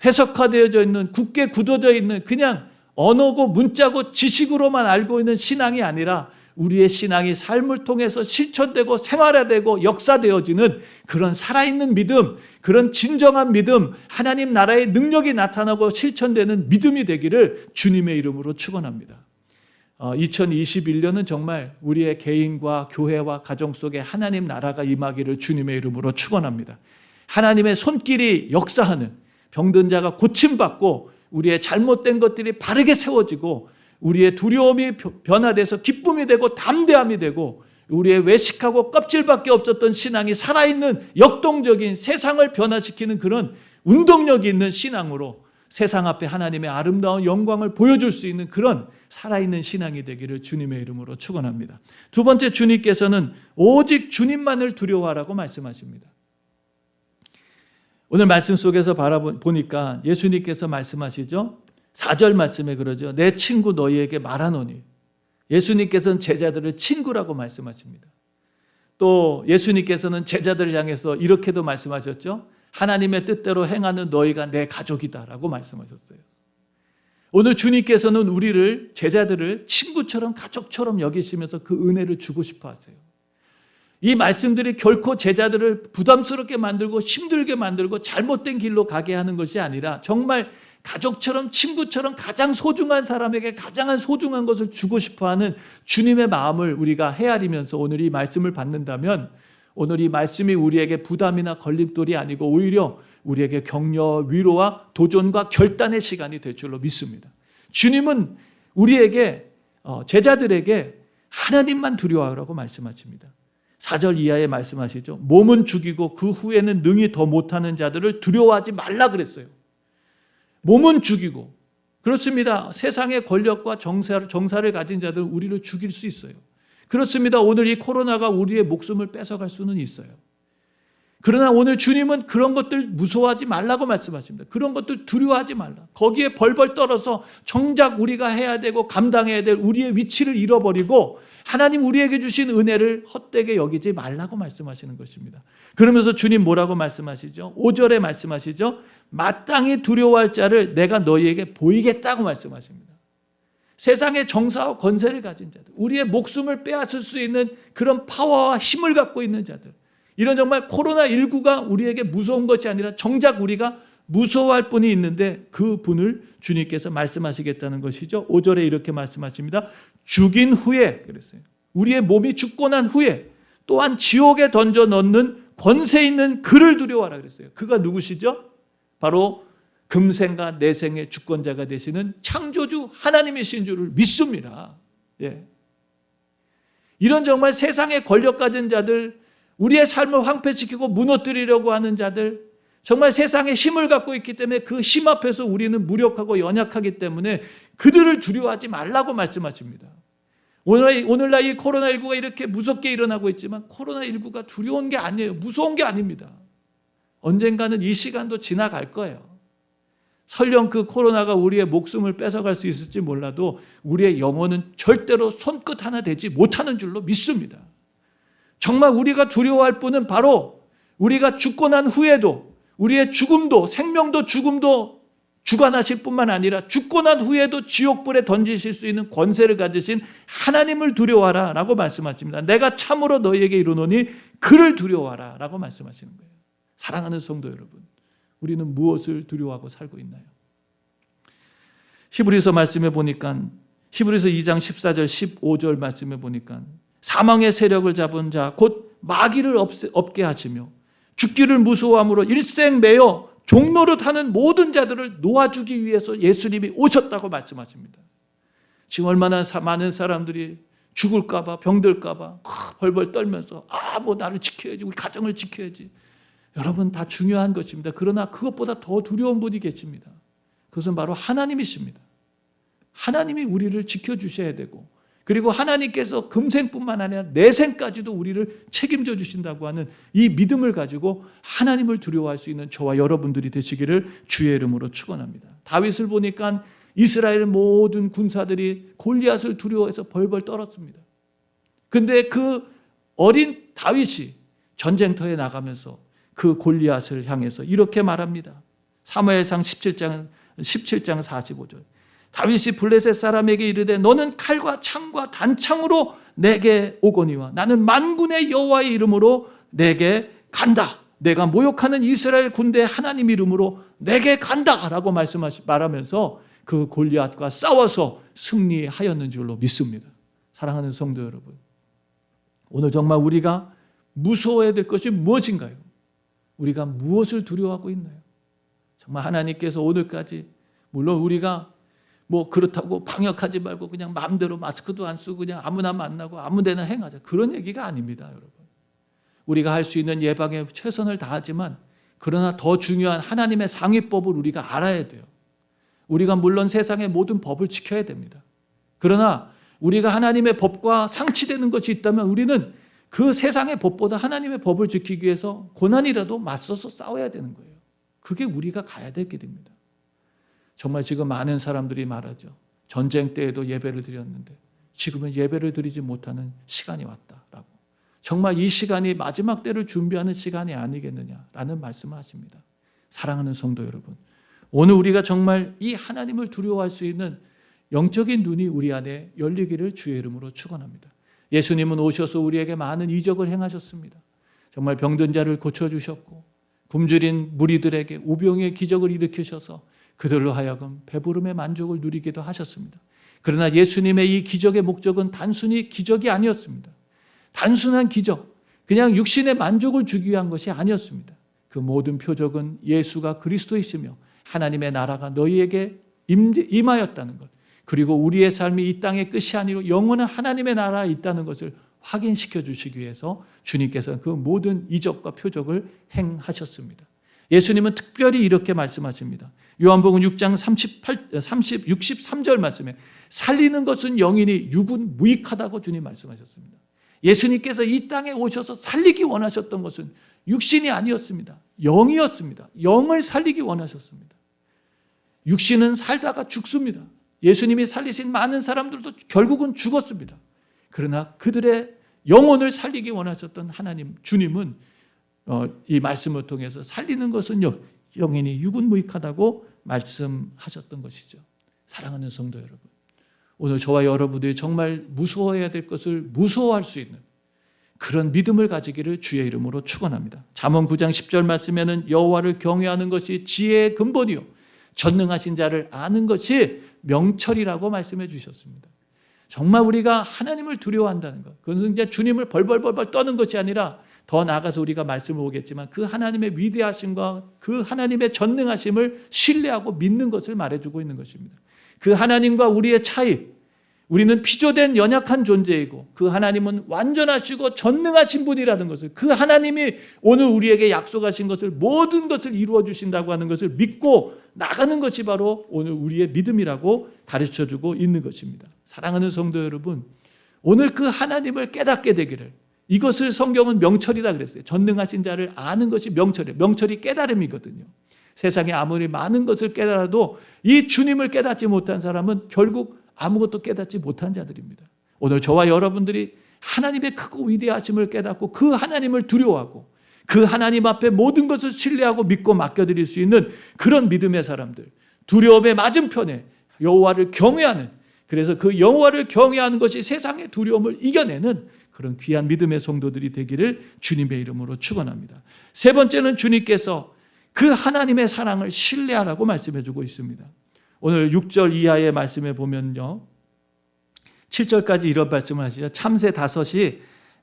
S1: 해석화되어져 있는, 굳게 굳어져 있는 그냥 언어고 문자고 지식으로만 알고 있는 신앙이 아니라 우리의 신앙이 삶을 통해서 실천되고 생활화되고 역사되어지는 그런 살아있는 믿음, 그런 진정한 믿음, 하나님 나라의 능력이 나타나고 실천되는 믿음이 되기를 주님의 이름으로 축원합니다. 2021년은 정말 우리의 개인과 교회와 가정 속에 하나님 나라가 임하기를 주님의 이름으로 축원합니다. 하나님의 손길이 역사하는, 병든 자가 고침받고 우리의 잘못된 것들이 바르게 세워지고 우리의 두려움이 변화돼서 기쁨이 되고 담대함이 되고 우리의 외식하고 껍질밖에 없었던 신앙이 살아있는 역동적인 세상을 변화시키는 그런 운동력이 있는 신앙으로 세상 앞에 하나님의 아름다운 영광을 보여줄 수 있는 그런 살아있는 신앙이 되기를 주님의 이름으로 축원합니다. 두 번째, 주님께서는 오직 주님만을 두려워하라고 말씀하십니다. 오늘 말씀 속에서 바라보니까 예수님께서 말씀하시죠. 4절 말씀에 그러죠. 내 친구 너희에게 말하노니. 예수님께서는 제자들을 친구라고 말씀하십니다. 또 예수님께서는 제자들을 향해서 이렇게도 말씀하셨죠. 하나님의 뜻대로 행하는 너희가 내 가족이다 라고 말씀하셨어요. 오늘 주님께서는 우리를, 제자들을 친구처럼, 가족처럼 여기시면서 그 은혜를 주고 싶어 하세요. 이 말씀들이 결코 제자들을 부담스럽게 만들고 힘들게 만들고 잘못된 길로 가게 하는 것이 아니라 정말 가족처럼, 친구처럼 가장 소중한 사람에게 가장 소중한 것을 주고 싶어하는 주님의 마음을 우리가 헤아리면서 오늘 이 말씀을 받는다면, 오늘 이 말씀이 우리에게 부담이나 걸림돌이 아니고 오히려 우리에게 격려, 위로와 도전과 결단의 시간이 될 줄로 믿습니다. 주님은 우리에게, 제자들에게 하나님만 두려워하라고 말씀하십니다. 4절 이하에 말씀하시죠. 몸은 죽이고 그 후에는 능히 더 못하는 자들을 두려워하지 말라 그랬어요. 몸은 죽이고, 그렇습니다. 세상의 권력과 정사를 가진 자들은 우리를 죽일 수 있어요. 그렇습니다. 오늘 이 코로나가 우리의 목숨을 뺏어갈 수는 있어요. 그러나 오늘 주님은 그런 것들 무서워하지 말라고 말씀하십니다. 그런 것들 두려워하지 말라. 거기에 벌벌 떨어서 정작 우리가 해야 되고 감당해야 될 우리의 위치를 잃어버리고 하나님 우리에게 주신 은혜를 헛되게 여기지 말라고 말씀하시는 것입니다. 그러면서 주님 뭐라고 말씀하시죠? 5절에 말씀하시죠. 마땅히 두려워할 자를 내가 너희에게 보이겠다고 말씀하십니다. 세상의 정사와 권세를 가진 자들, 우리의 목숨을 빼앗을 수 있는 그런 파워와 힘을 갖고 있는 자들, 이런 정말 코로나19가 우리에게 무서운 것이 아니라 정작 우리가 무서워할 분이 있는데 그 분을 주님께서 말씀하시겠다는 것이죠. 5절에 이렇게 말씀하십니다. 죽인 후에, 그랬어요. 우리의 몸이 죽고 난 후에 또한 지옥에 던져 넣는 권세 있는 그를 두려워하라 그랬어요. 그가 누구시죠? 바로 금생과 내생의 주권자가 되시는 창조주 하나님이신 줄을 믿습니다. 예. 이런 정말 세상의 권력 가진 자들, 우리의 삶을 황폐시키고 무너뜨리려고 하는 자들, 정말 세상에 힘을 갖고 있기 때문에 그 힘 앞에서 우리는 무력하고 연약하기 때문에 그들을 두려워하지 말라고 말씀하십니다. 오늘날 이 코로나19가 이렇게 무섭게 일어나고 있지만 코로나19가 두려운 게 아니에요. 무서운 게 아닙니다. 언젠가는 이 시간도 지나갈 거예요. 설령 그 코로나가 우리의 목숨을 뺏어갈 수 있을지 몰라도 우리의 영혼은 절대로 손끝 하나 되지 못하는 줄로 믿습니다. 정말 우리가 두려워할 분은 바로 우리가 죽고 난 후에도 우리의 죽음도, 생명도 죽음도 주관하실 뿐만 아니라 죽고 난 후에도 지옥불에 던지실 수 있는 권세를 가지신 하나님을 두려워하라 라고 말씀하십니다. 내가 참으로 너희에게 이르노니 그를 두려워하라 라고 말씀하시는 거예요. 사랑하는 성도 여러분, 우리는 무엇을 두려워하고 살고 있나요? 히브리서 말씀해 보니까, 히브리서 2장 14절 15절 말씀해 보니까 사망의 세력을 잡은 자 곧 마귀를 없게 하시며 죽기를 무서워함으로 일생 매여 종노릇 하는 모든 자들을 놓아주기 위해서 예수님이 오셨다고 말씀하십니다. 지금 얼마나 많은 사람들이 죽을까 봐, 병들까 봐 벌벌 떨면서 뭐 나를 지켜야지, 우리 가정을 지켜야지. 여러분, 다 중요한 것입니다. 그러나 그것보다 더 두려운 분이 계십니다. 그것은 바로 하나님이십니다. 하나님이 우리를 지켜주셔야 되고, 그리고 하나님께서 금생뿐만 아니라 내생까지도 우리를 책임져 주신다고 하는 이 믿음을 가지고 하나님을 두려워할 수 있는 저와 여러분들이 되시기를 주의 이름으로 축원합니다. 다윗을 보니까 이스라엘 모든 군사들이 골리앗을 두려워해서 벌벌 떨었습니다. 그런데 그 어린 다윗이 전쟁터에 나가면서 그 골리앗을 향해서 이렇게 말합니다. 사무엘상 17장 45절. 다윗이 블레셋 사람에게 이르되 너는 칼과 창과 단창으로 내게 오거니와 나는 만군의 여호와의 이름으로 내게 간다. 내가 모욕하는 이스라엘 군대 하나님 이름으로 내게 간다 라고 말하면서 그 골리앗과 싸워서 승리하였는 줄로 믿습니다. 사랑하는 성도 여러분, 오늘 정말 우리가 무서워해야 될 것이 무엇인가요? 우리가 무엇을 두려워하고 있나요? 정말 하나님께서 오늘까지, 물론 우리가 그렇다고 방역하지 말고 그냥 마음대로 마스크도 안 쓰고 그냥 아무나 만나고 아무 데나 행하자, 그런 얘기가 아닙니다. 여러분, 우리가 할 수 있는 예방에 최선을 다하지만 그러나 더 중요한 하나님의 상위법을 우리가 알아야 돼요. 우리가 물론 세상의 모든 법을 지켜야 됩니다. 그러나 우리가 하나님의 법과 상치되는 것이 있다면 우리는 그 세상의 법보다 하나님의 법을 지키기 위해서 고난이라도 맞서서 싸워야 되는 거예요. 그게 우리가 가야 될 길입니다. 정말 지금 많은 사람들이 말하죠. 전쟁 때에도 예배를 드렸는데 지금은 예배를 드리지 못하는 시간이 왔다라고. 정말 이 시간이 마지막 때를 준비하는 시간이 아니겠느냐라는 말씀을 하십니다. 사랑하는 성도 여러분, 오늘 우리가 정말 이 하나님을 두려워할 수 있는 영적인 눈이 우리 안에 열리기를 주의 이름으로 축원합니다. 예수님은 오셔서 우리에게 많은 이적을 행하셨습니다. 정말 병든 자를 고쳐주셨고 굶주린 무리들에게 우병의 기적을 일으키셔서 그들로 하여금 배부름의 만족을 누리기도 하셨습니다. 그러나 예수님의 이 기적의 목적은 단순히 기적이 아니었습니다. 단순한 기적, 그냥 육신의 만족을 주기 위한 것이 아니었습니다. 그 모든 표적은 예수가 그리스도이시며 하나님의 나라가 너희에게 임하였다는 것, 그리고 우리의 삶이 이 땅의 끝이 아니고 영원한 하나님의 나라에 있다는 것을 확인시켜 주시기 위해서 주님께서 그 모든 이적과 표적을 행하셨습니다. 예수님은 특별히 이렇게 말씀하십니다. 요한복음 6장 63절 말씀에 살리는 것은 영이니 육은 무익하다고 주님 말씀하셨습니다. 예수님께서 이 땅에 오셔서 살리기 원하셨던 것은 육신이 아니었습니다. 영이었습니다. 영을 살리기 원하셨습니다. 육신은 살다가 죽습니다. 예수님이 살리신 많은 사람들도 결국은 죽었습니다. 그러나 그들의 영혼을 살리기 원하셨던 하나님, 주님은 이 말씀을 통해서 살리는 것은 영이니 육은 무익하다고 말씀하셨던 것이죠. 사랑하는 성도 여러분, 오늘 저와 여러분들이 정말 무서워해야 될 것을 무서워할 수 있는 그런 믿음을 가지기를 주의 이름으로 축원합니다. 잠언 9장 10절 말씀에는 여호와를 경외하는 것이 지혜의 근본이요 전능하신 자를 아는 것이 명철이라고 말씀해 주셨습니다. 정말 우리가 하나님을 두려워한다는 것, 그것은 이제 주님을 벌벌벌 떠는 것이 아니라 더 나아가서 우리가 말씀을 보겠지만 그 하나님의 위대하심과 그 하나님의 전능하심을 신뢰하고 믿는 것을 말해주고 있는 것입니다. 그 하나님과 우리의 차이, 우리는 피조된 연약한 존재이고 그 하나님은 완전하시고 전능하신 분이라는 것을, 그 하나님이 오늘 우리에게 약속하신 것을, 모든 것을 이루어 주신다고 하는 것을 믿고 나가는 것이 바로 오늘 우리의 믿음이라고 가르쳐주고 있는 것입니다. 사랑하는 성도 여러분, 오늘 그 하나님을 깨닫게 되기를, 이것을 성경은 명철이다 그랬어요. 전능하신 자를 아는 것이 명철이에요. 명철이 깨달음이거든요. 세상에 아무리 많은 것을 깨달아도 이 주님을 깨닫지 못한 사람은 결국 아무것도 깨닫지 못한 자들입니다. 오늘 저와 여러분들이 하나님의 크고 위대하심을 깨닫고 그 하나님을 두려워하고 그 하나님 앞에 모든 것을 신뢰하고 믿고 맡겨드릴 수 있는 그런 믿음의 사람들, 두려움의 맞은편에 여호와를 경외하는, 그래서 그 여호와를 경외하는 것이 세상의 두려움을 이겨내는 그런 귀한 믿음의 성도들이 되기를 주님의 이름으로 축원합니다. 세 번째는 주님께서 그 하나님의 사랑을 신뢰하라고 말씀해 주고 있습니다. 오늘 6절 이하의 말씀에 보면요, 7절까지 이런 말씀을 하시죠. 참새 5이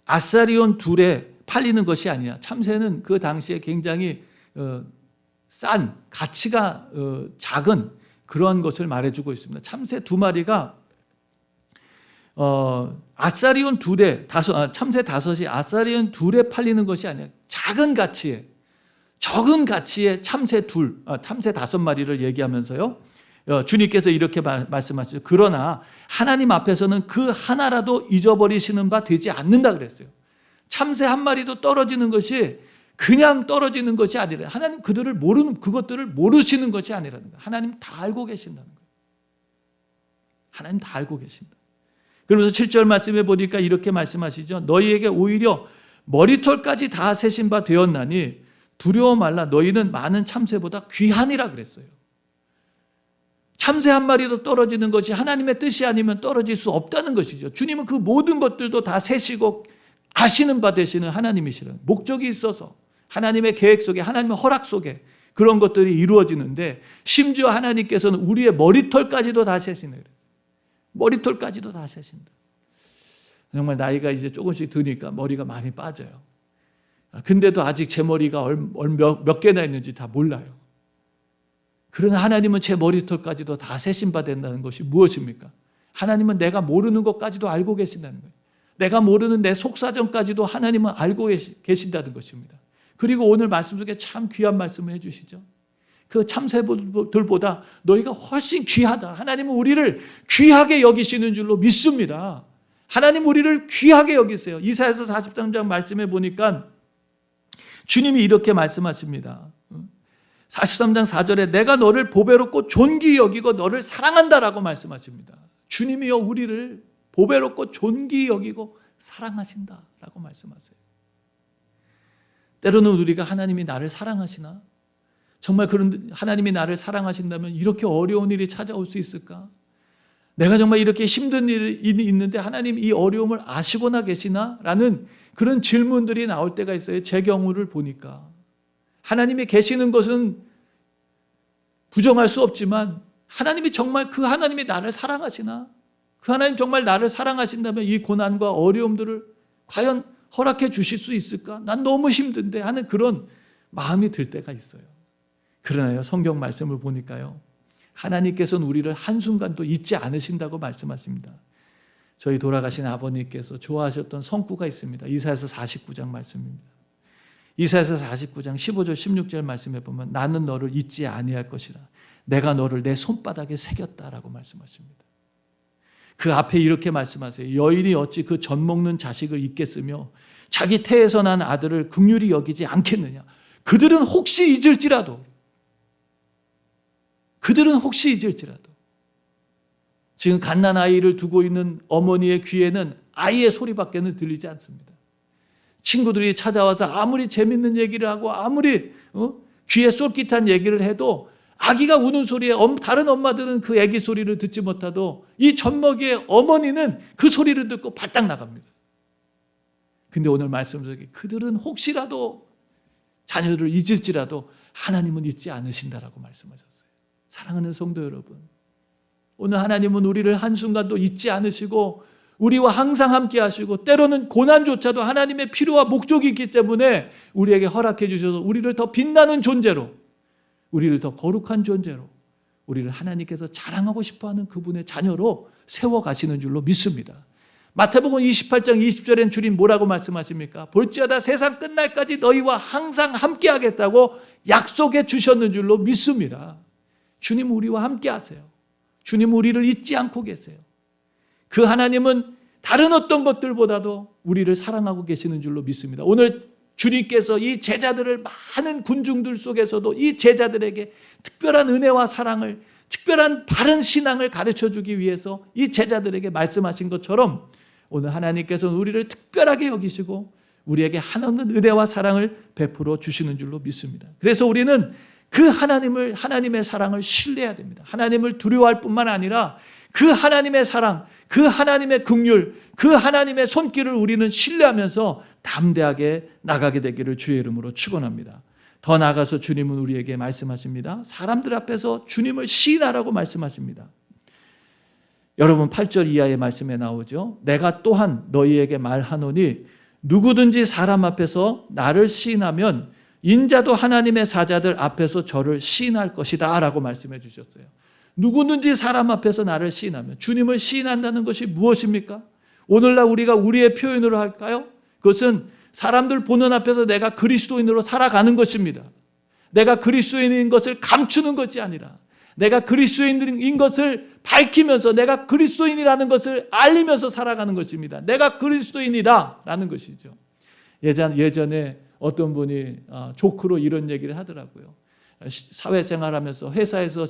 S1: 아사리온 둘에 팔리는 것이 아니야. 참새는 그 당시에 굉장히 싼, 가치가 작은 그러한 것을 말해주고 있습니다. 참새 2마리가 아사리온 참새 5이 아사리온 2에 팔리는 것이 아니야. 작은 가치에, 적은 가치의 참새 5마리를 얘기하면서요, 주님께서 이렇게 말씀하시죠. 그러나 하나님 앞에서는 그 하나라도 잊어버리시는 바 되지 않는다 그랬어요. 참새 한 마리도 떨어지는 것이 그냥 떨어지는 것이 아니라 하나님 그것들을 모르시는 것이 아니라는 거예요. 하나님 다 알고 계신다는 거예요. 하나님 다 알고 계신다. 그러면서 7절 말씀에 보니까 이렇게 말씀하시죠. 너희에게 오히려 머리털까지 다 세신 바 되었나니 두려워 말라. 너희는 많은 참새보다 귀하니라 그랬어요. 참새 한 마리도 떨어지는 것이 하나님의 뜻이 아니면 떨어질 수 없다는 것이죠. 주님은 그 모든 것들도 다 세시고 아시는 바 되시는 하나님이시라는 목적이 있어서 하나님의 계획 속에, 하나님의 허락 속에 그런 것들이 이루어지는데, 심지어 하나님께서는 우리의 머리털까지도 다 세시네. 머리털까지도 다 세신다. 정말 나이가 이제 조금씩 드니까 머리가 많이 빠져요. 근데도 아직 제 머리가 몇 개나 있는지 다 몰라요. 그러나 하나님은 제 머리털까지도 다 세신 바 된다는 것이 무엇입니까? 하나님은 내가 모르는 것까지도 알고 계신다는 거예요. 내가 모르는 내 속사정까지도 하나님은 알고 계신다는 것입니다. 그리고 오늘 말씀 속에 참 귀한 말씀을 해주시죠. 그 참새들보다 너희가 훨씬 귀하다. 하나님은 우리를 귀하게 여기시는 줄로 믿습니다. 하나님 우리를 귀하게 여기세요. 이사야서 43장 말씀해 보니까 주님이 이렇게 말씀하십니다. 43장 4절에 내가 너를 보배롭고 존귀 여기고 너를 사랑한다라고 말씀하십니다. 주님이여 우리를 보배롭고 존귀 여기고 사랑하신다라고 말씀하세요. 때로는 우리가 하나님이 나를 사랑하시나? 정말 그런 하나님이 나를 사랑하신다면 이렇게 어려운 일이 찾아올 수 있을까? 내가 정말 이렇게 힘든 일이 있는데 하나님 이 어려움을 아시거나 계시나? 라는 그런 질문들이 나올 때가 있어요. 제 경우를 보니까. 하나님이 계시는 것은 부정할 수 없지만 하나님이 정말 그 하나님이 나를 사랑하시나? 그 하나님 정말 나를 사랑하신다면 이 고난과 어려움들을 과연 허락해 주실 수 있을까? 난 너무 힘든데 하는 그런 마음이 들 때가 있어요. 그러나요, 성경 말씀을 보니까요, 하나님께서는 우리를 한순간도 잊지 않으신다고 말씀하십니다. 저희 돌아가신 아버님께서 좋아하셨던 성구가 있습니다. 이사야서 49장 말씀입니다. 이사야서 49장 15절 16절 말씀에 보면 나는 너를 잊지 아니할 것이라 내가 너를 내 손바닥에 새겼다라고 말씀하십니다. 그 앞에 이렇게 말씀하세요. 여인이 어찌 그 젖 먹는 자식을 잊겠으며 자기 태에서 난 아들을 긍휼히 여기지 않겠느냐. 그들은 혹시 잊을지라도 지금 갓난 아이를 두고 있는 어머니의 귀에는 아이의 소리밖에는 들리지 않습니다. 친구들이 찾아와서 아무리 재밌는 얘기를 하고 아무리 귀에 쏠깃한 얘기를 해도 아기가 우는 소리에 다른 엄마들은 그 아기 소리를 듣지 못하도 이 젖먹이의 어머니는 그 소리를 듣고 발딱 나갑니다. 근데 오늘 말씀 속에 그들은 혹시라도 자녀를 잊을지라도 하나님은 잊지 않으신다라고 말씀하셨어요. 사랑하는 성도 여러분, 오늘 하나님은 우리를 한순간도 잊지 않으시고 우리와 항상 함께 하시고 때로는 고난조차도 하나님의 필요와 목적이 있기 때문에 우리에게 허락해 주셔서 우리를 더 빛나는 존재로, 우리를 더 거룩한 존재로, 우리를 하나님께서 자랑하고 싶어하는 그분의 자녀로 세워가시는 줄로 믿습니다. 마태복음 28장 20절엔 주님 뭐라고 말씀하십니까? 볼지어다 세상 끝날까지 너희와 항상 함께 하겠다고 약속해 주셨는 줄로 믿습니다. 주님 우리와 함께 하세요. 주님 우리를 잊지 않고 계세요. 그 하나님은 다른 어떤 것들보다도 우리를 사랑하고 계시는 줄로 믿습니다. 오늘 주님께서 이 제자들을 많은 군중들 속에서도 이 제자들에게 특별한 은혜와 사랑을, 특별한 바른 신앙을 가르쳐주기 위해서 이 제자들에게 말씀하신 것처럼 오늘 하나님께서는 우리를 특별하게 여기시고 우리에게 한없는 은혜와 사랑을 베풀어 주시는 줄로 믿습니다. 그래서 우리는 그 하나님의 사랑을 신뢰해야 됩니다. 하나님을 두려워할 뿐만 아니라 그 하나님의 사랑, 그 하나님의 긍휼, 그 하나님의 손길을 우리는 신뢰하면서 담대하게 나가게 되기를 주의 이름으로 축원합니다. 더 나아가서 주님은 우리에게 말씀하십니다. 사람들 앞에서 주님을 시인하라고 말씀하십니다. 여러분 8절 이하의 말씀에 나오죠. 내가 또한 너희에게 말하노니 누구든지 사람 앞에서 나를 시인하면 인자도 하나님의 사자들 앞에서 저를 시인할 것이다 라고 말씀해 주셨어요. 누구든지 사람 앞에서 나를 시인하면, 주님을 시인한다는 것이 무엇입니까? 오늘날 우리가 우리의 표현으로 할까요? 그것은 사람들 보는 앞에서 내가 그리스도인으로 살아가는 것입니다. 내가 그리스도인인 것을 감추는 것이 아니라 내가 그리스도인인 것을 밝히면서 내가 그리스도인이라는 것을 알리면서 살아가는 것입니다. 내가 그리스도인이다 라는 것이죠. 예전에 어떤 분이 조크로 이런 얘기를 하더라고요. 사회생활하면서 회사에서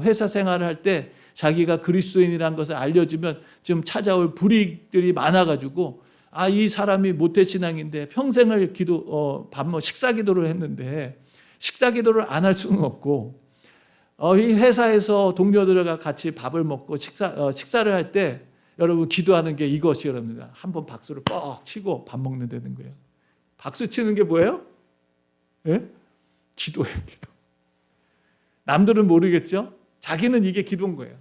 S1: 회사 생활을 할 때 자기가 그리스도인이라는 것을 알려주면 좀 찾아올 불이익들이 많아가지고 이 사람이 모태신앙인데 평생을 식사 기도를 했는데 식사 기도를 안 할 수는 없고 이 회사에서 동료들과 같이 밥을 먹고 식사를 할 때 여러분 기도하는 게 이것이랍니다. 한번 박수를 뻑 치고 밥 먹는다는 거예요. 박수 치는 게 뭐예요? 예? 기도예요, 기도. 남들은 모르겠죠? 자기는 이게 기도인 거예요.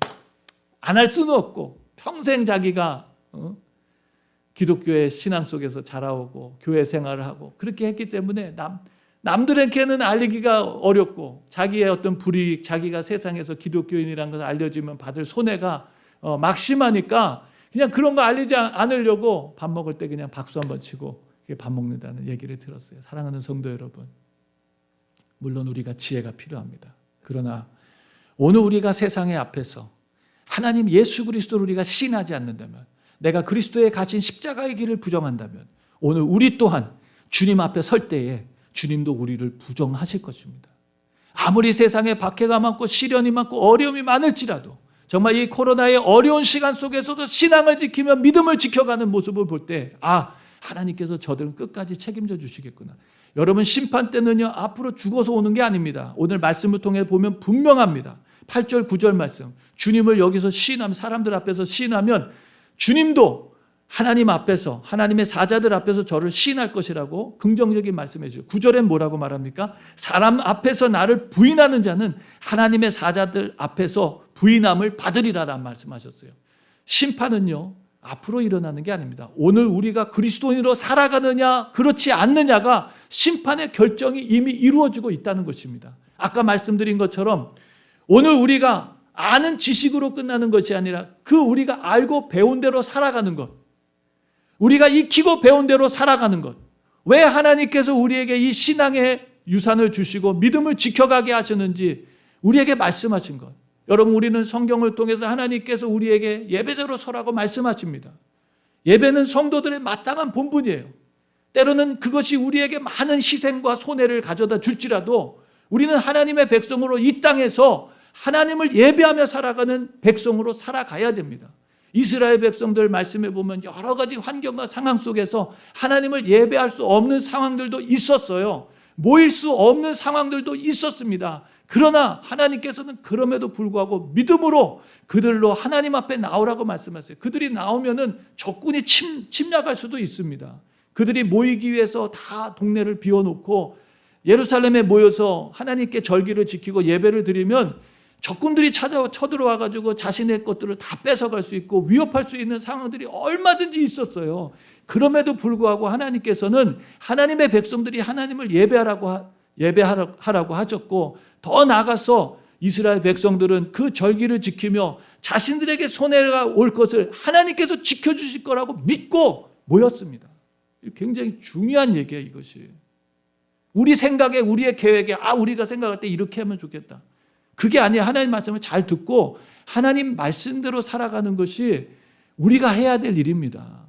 S1: 안 할 수는 없고 평생 자기가 기독교의 신앙 속에서 자라오고 교회 생활을 하고 그렇게 했기 때문에 남들에게는 알리기가 어렵고 자기의 어떤 불이익, 자기가 세상에서 기독교인이라는 것을 알려주면 받을 손해가 막심하니까 그냥 그런 거 알리지 않으려고 밥 먹을 때 그냥 박수 한번 치고 밥 먹는다는 얘기를 들었어요. 사랑하는 성도 여러분, 물론 우리가 지혜가 필요합니다. 그러나 오늘 우리가 세상의 앞에서 하나님 예수 그리스도를 우리가 시인하지 않는다면, 내가 그리스도에 가신 십자가의 길을 부정한다면 오늘 우리 또한 주님 앞에 설 때에 주님도 우리를 부정하실 것입니다. 아무리 세상에 박해가 많고 시련이 많고 어려움이 많을지라도 정말 이 코로나의 어려운 시간 속에서도 신앙을 지키며 믿음을 지켜가는 모습을 볼 때 하나님께서 저들은 끝까지 책임져 주시겠구나. 여러분 심판 때는요 앞으로 죽어서 오는 게 아닙니다. 오늘 말씀을 통해 보면 분명합니다. 8절 9절 말씀, 주님을 여기서 시인하면, 사람들 앞에서 시인하면 주님도 하나님 앞에서, 하나님의 사자들 앞에서 저를 시인할 것이라고 긍정적인 말씀해 주죠. 9절엔 뭐라고 말합니까? 사람 앞에서 나를 부인하는 자는 하나님의 사자들 앞에서 부인함을 받으리라라는 말씀하셨어요. 심판은요 앞으로 일어나는 게 아닙니다. 오늘 우리가 그리스도인으로 살아가느냐 그렇지 않느냐가 심판의 결정이 이미 이루어지고 있다는 것입니다. 아까 말씀드린 것처럼 오늘 우리가 아는 지식으로 끝나는 것이 아니라 그 우리가 알고 배운 대로 살아가는 것, 우리가 익히고 배운 대로 살아가는 것, 왜 하나님께서 우리에게 이 신앙의 유산을 주시고 믿음을 지켜가게 하셨는지 우리에게 말씀하신 것. 여러분, 우리는 성경을 통해서 하나님께서 우리에게 예배자로 서라고 말씀하십니다. 예배는 성도들의 마땅한 본분이에요. 때로는 그것이 우리에게 많은 희생과 손해를 가져다 줄지라도 우리는 하나님의 백성으로 이 땅에서 하나님을 예배하며 살아가는 백성으로 살아가야 됩니다. 이스라엘 백성들 말씀해 보면 여러 가지 환경과 상황 속에서 하나님을 예배할 수 없는 상황들도 있었어요. 모일 수 없는 상황들도 있었습니다. 그러나 하나님께서는 그럼에도 불구하고 믿음으로 그들로 하나님 앞에 나오라고 말씀하세요. 그들이 나오면은 적군이 침략할 수도 있습니다. 그들이 모이기 위해서 다 동네를 비워놓고 예루살렘에 모여서 하나님께 절기를 지키고 예배를 드리면 적군들이 쳐들어와가지고 자신의 것들을 다 뺏어갈 수 있고 위협할 수 있는 상황들이 얼마든지 있었어요. 그럼에도 불구하고 하나님께서는 하나님의 백성들이 하나님을 예배하라고 하셨고, 더 나아가서 이스라엘 백성들은 그 절기를 지키며 자신들에게 손해가 올 것을 하나님께서 지켜주실 거라고 믿고 모였습니다. 굉장히 중요한 얘기예요, 이것이. 우리 생각에, 우리의 계획에, 우리가 생각할 때 이렇게 하면 좋겠다. 그게 아니라 하나님 말씀을 잘 듣고 하나님 말씀대로 살아가는 것이 우리가 해야 될 일입니다.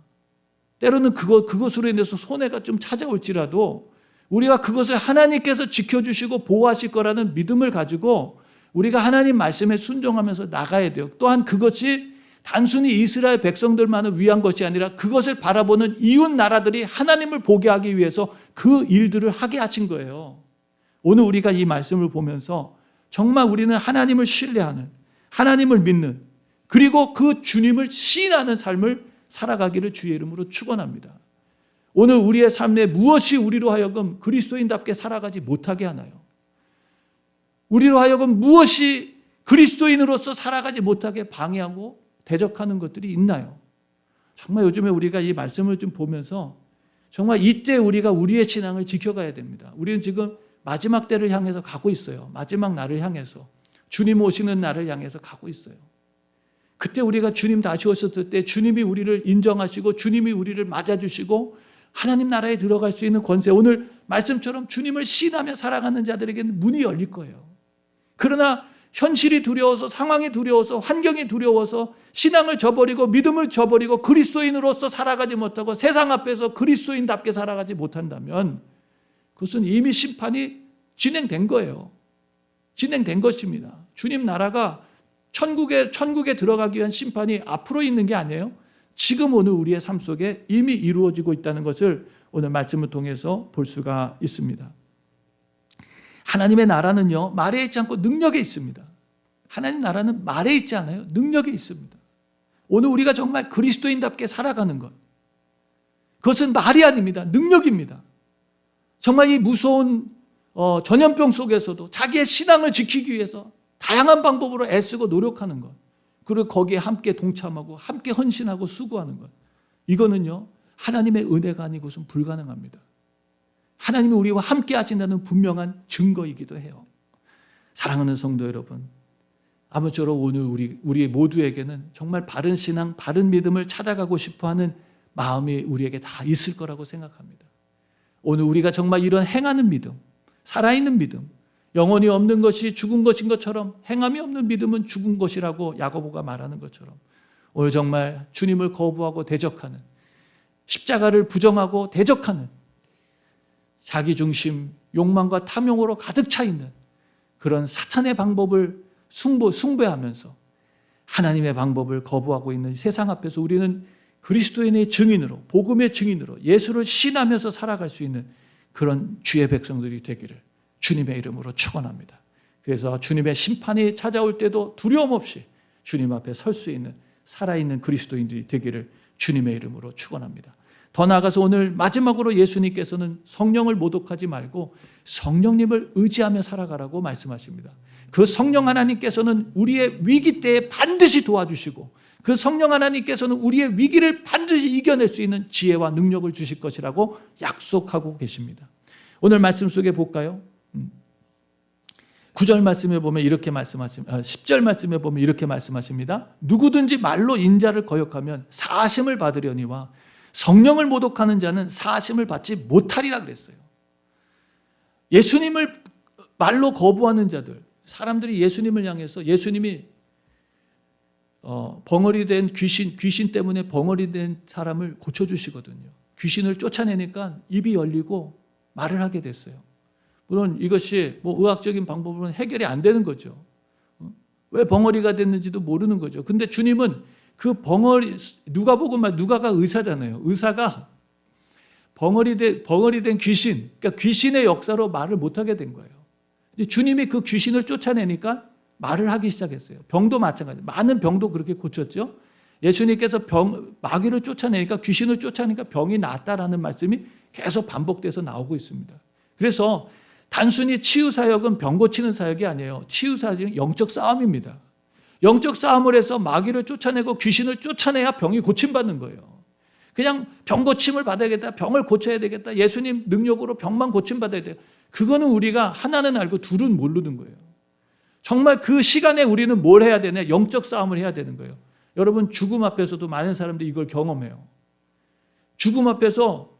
S1: 때로는 그것으로 인해서 손해가 좀 찾아올지라도 우리가 그것을 하나님께서 지켜주시고 보호하실 거라는 믿음을 가지고 우리가 하나님 말씀에 순종하면서 나가야 돼요. 또한 그것이 단순히 이스라엘 백성들만을 위한 것이 아니라 그것을 바라보는 이웃 나라들이 하나님을 보게 하기 위해서 그 일들을 하게 하신 거예요. 오늘 우리가 이 말씀을 보면서 정말 우리는 하나님을 신뢰하는, 하나님을 믿는, 그리고 그 주님을 시인하는 삶을 살아가기를 주의 이름으로 축원합니다. 오늘 우리의 삶에 무엇이 우리로 하여금 그리스도인답게 살아가지 못하게 하나요? 우리로 하여금 무엇이 그리스도인으로서 살아가지 못하게 방해하고 대적하는 것들이 있나요? 정말 요즘에 우리가 이 말씀을 좀 보면서 정말 이때 우리가 우리의 신앙을 지켜가야 됩니다. 우리는 지금 마지막 때를 향해서 가고 있어요. 마지막 날을 향해서, 주님 오시는 날을 향해서 가고 있어요. 그때 우리가 주님 다시 오셨을 때 주님이 우리를 인정하시고 주님이 우리를 맞아주시고 하나님 나라에 들어갈 수 있는 권세, 오늘 말씀처럼 주님을 신하며 살아가는 자들에게는 문이 열릴 거예요. 그러나 현실이 두려워서, 상황이 두려워서, 환경이 두려워서 신앙을 저버리고 믿음을 저버리고 그리스도인으로서 살아가지 못하고 세상 앞에서 그리스도인답게 살아가지 못한다면 그것은 이미 심판이 진행된 거예요. 진행된 것입니다. 주님 나라가 천국에 들어가기 위한 심판이 앞으로 있는 게 아니에요. 지금 오늘 우리의 삶 속에 이미 이루어지고 있다는 것을 오늘 말씀을 통해서 볼 수가 있습니다. 하나님의 나라는요, 말에 있지 않고 능력에 있습니다. 하나님 나라는 말에 있지 않아요. 능력에 있습니다. 오늘 우리가 정말 그리스도인답게 살아가는 것, 그것은 말이 아닙니다. 능력입니다. 정말 이 무서운 전염병 속에서도 자기의 신앙을 지키기 위해서 다양한 방법으로 애쓰고 노력하는 것, 그리고 거기에 함께 동참하고 함께 헌신하고 수고하는 것, 이거는요 하나님의 은혜가 아니고선 불가능합니다. 하나님이 우리와 함께 하신다는 분명한 증거이기도 해요. 사랑하는 성도 여러분, 아무쪼록 오늘 우리 모두에게는 정말 바른 신앙, 바른 믿음을 찾아가고 싶어하는 마음이 우리에게 다 있을 거라고 생각합니다. 오늘 우리가 정말 이런 행하는 믿음, 살아있는 믿음, 영혼이 없는 것이 죽은 것인 것처럼 행함이 없는 믿음은 죽은 것이라고 야고보가 말하는 것처럼 오늘 정말 주님을 거부하고 대적하는, 십자가를 부정하고 대적하는, 자기중심, 욕망과 탐욕으로 가득 차 있는 그런 사탄의 방법을 숭배하면서 하나님의 방법을 거부하고 있는 세상 앞에서 우리는 그리스도인의 증인으로, 복음의 증인으로 예수를 신하면서 살아갈 수 있는 그런 주의 백성들이 되기를 주님의 이름으로 축원합니다. 그래서 주님의 심판이 찾아올 때도 두려움 없이 주님 앞에 설 수 있는 살아있는 그리스도인들이 되기를 주님의 이름으로 축원합니다. 더 나아가서 오늘 마지막으로 예수님께서는 성령을 모독하지 말고 성령님을 의지하며 살아가라고 말씀하십니다. 그 성령 하나님께서는 우리의 위기 때에 반드시 도와주시고 그 성령 하나님께서는 우리의 위기를 반드시 이겨낼 수 있는 지혜와 능력을 주실 것이라고 약속하고 계십니다. 오늘 말씀 속에 볼까요? 9절 말씀에 보면 이렇게 말씀하십니다. 10절 말씀에 보면 이렇게 말씀하십니다. 누구든지 말로 인자를 거역하면 사심을 받으려니와 성령을 모독하는 자는 사심을 받지 못하리라 그랬어요. 예수님을 말로 거부하는 자들, 사람들이 예수님을 향해서 예수님이 벙어리 된 귀신 때문에 벙어리 된 사람을 고쳐주시거든요. 귀신을 쫓아내니까 입이 열리고 말을 하게 됐어요. 물론 이것이 의학적인 방법으로는 해결이 안 되는 거죠. 왜 벙어리가 됐는지도 모르는 거죠. 근데 주님은 그 벙어리, 누가가 의사잖아요. 의사가 벙어리 된 귀신, 그러니까 귀신의 역사로 말을 못하게 된 거예요. 주님이 그 귀신을 쫓아내니까 말을 하기 시작했어요. 병도 마찬가지예요. 많은 병도 그렇게 고쳤죠. 예수님께서 마귀를 쫓아내니까 귀신을 쫓아내니까 병이 낫다라는 말씀이 계속 반복돼서 나오고 있습니다. 그래서 단순히 치유 사역은 병 고치는 사역이 아니에요. 치유 사역은 영적 싸움입니다. 영적 싸움을 해서 마귀를 쫓아내고 귀신을 쫓아내야 병이 고침받는 거예요. 그냥 병 고침을 받아야겠다, 병을 고쳐야 되겠다, 예수님 능력으로 병만 고침받아야 돼요. 그거는 우리가 하나는 알고 둘은 모르는 거예요. 정말 그 시간에 우리는 뭘 해야 되냐? 영적 싸움을 해야 되는 거예요. 여러분, 죽음 앞에서도 많은 사람들이 이걸 경험해요. 죽음 앞에서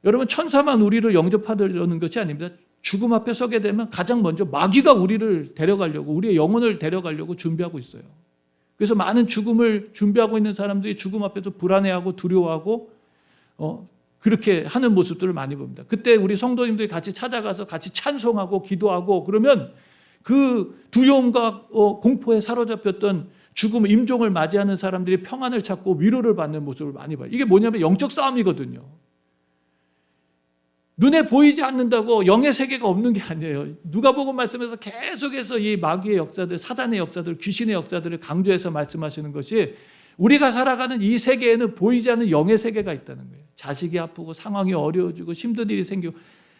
S1: 여러분, 천사만 우리를 영접하려는 것이 아닙니다. 죽음 앞에 서게 되면 가장 먼저 마귀가 우리를 데려가려고, 우리의 영혼을 데려가려고 준비하고 있어요. 그래서 많은 죽음을 준비하고 있는 사람들이 죽음 앞에서 불안해하고 두려워하고 그렇게 하는 모습들을 많이 봅니다. 그때 우리 성도님들이 같이 찾아가서 같이 찬송하고 기도하고 그러면 그 두려움과 공포에 사로잡혔던 죽음 임종을 맞이하는 사람들이 평안을 찾고 위로를 받는 모습을 많이 봐요. 이게 뭐냐면 영적 싸움이거든요. 눈에 보이지 않는다고 영의 세계가 없는 게 아니에요. 누가복음 말씀에서 계속해서 이 마귀의 역사들, 사단의 역사들, 귀신의 역사들을 강조해서 말씀하시는 것이 우리가 살아가는 이 세계에는 보이지 않는 영의 세계가 있다는 거예요. 자식이 아프고 상황이 어려워지고 힘든 일이 생기고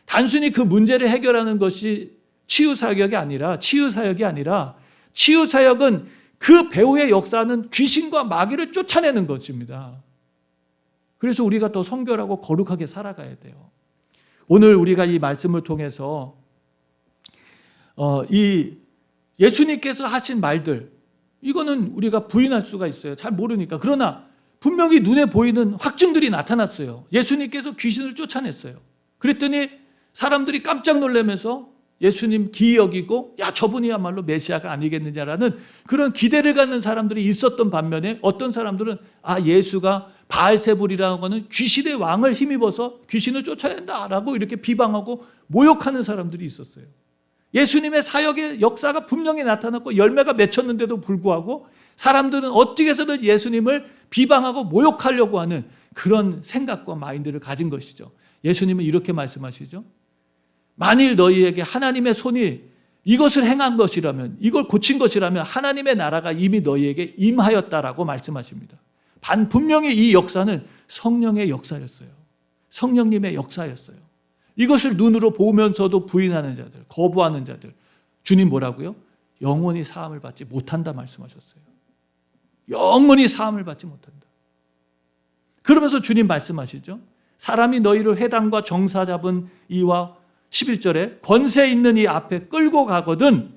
S1: 단순히 그 문제를 해결하는 것이 치유 사역이 아니라 치유 사역은 그 배후의 역사는 귀신과 마귀를 쫓아내는 것입니다. 그래서 우리가 더 성결하고 거룩하게 살아가야 돼요. 오늘 우리가 이 말씀을 통해서 이 예수님께서 하신 말들, 이거는 우리가 부인할 수가 있어요. 잘 모르니까. 그러나 분명히 눈에 보이는 확증들이 나타났어요. 예수님께서 귀신을 쫓아냈어요. 그랬더니 사람들이 깜짝 놀라면서 예수님 기이 여기고 야, 저분이야말로 메시아가 아니겠느냐라는 그런 기대를 갖는 사람들이 있었던 반면에 어떤 사람들은 예수가 바알세불이라는 것은 귀신의 왕을 힘입어서 귀신을 쫓아낸다라고 이렇게 비방하고 모욕하는 사람들이 있었어요. 예수님의 사역의 역사가 분명히 나타났고 열매가 맺혔는데도 불구하고 사람들은 어떻게 해서든 예수님을 비방하고 모욕하려고 하는 그런 생각과 마인드를 가진 것이죠. 예수님은 이렇게 말씀하시죠. 만일 너희에게 하나님의 손이 이것을 행한 것이라면, 이걸 고친 것이라면 하나님의 나라가 이미 너희에게 임하였다라고 말씀하십니다. 분명히 이 역사는 성령의 역사였어요. 성령님의 역사였어요. 이것을 눈으로 보면서도 부인하는 자들, 거부하는 자들, 주님 뭐라고요? 영원히 사함을 받지 못한다 말씀하셨어요. 영원히 사함을 받지 못한다. 그러면서 주님 말씀하시죠. 사람이 너희를 회당과 정사 잡은 이와 11절에 권세 있는 이 앞에 끌고 가거든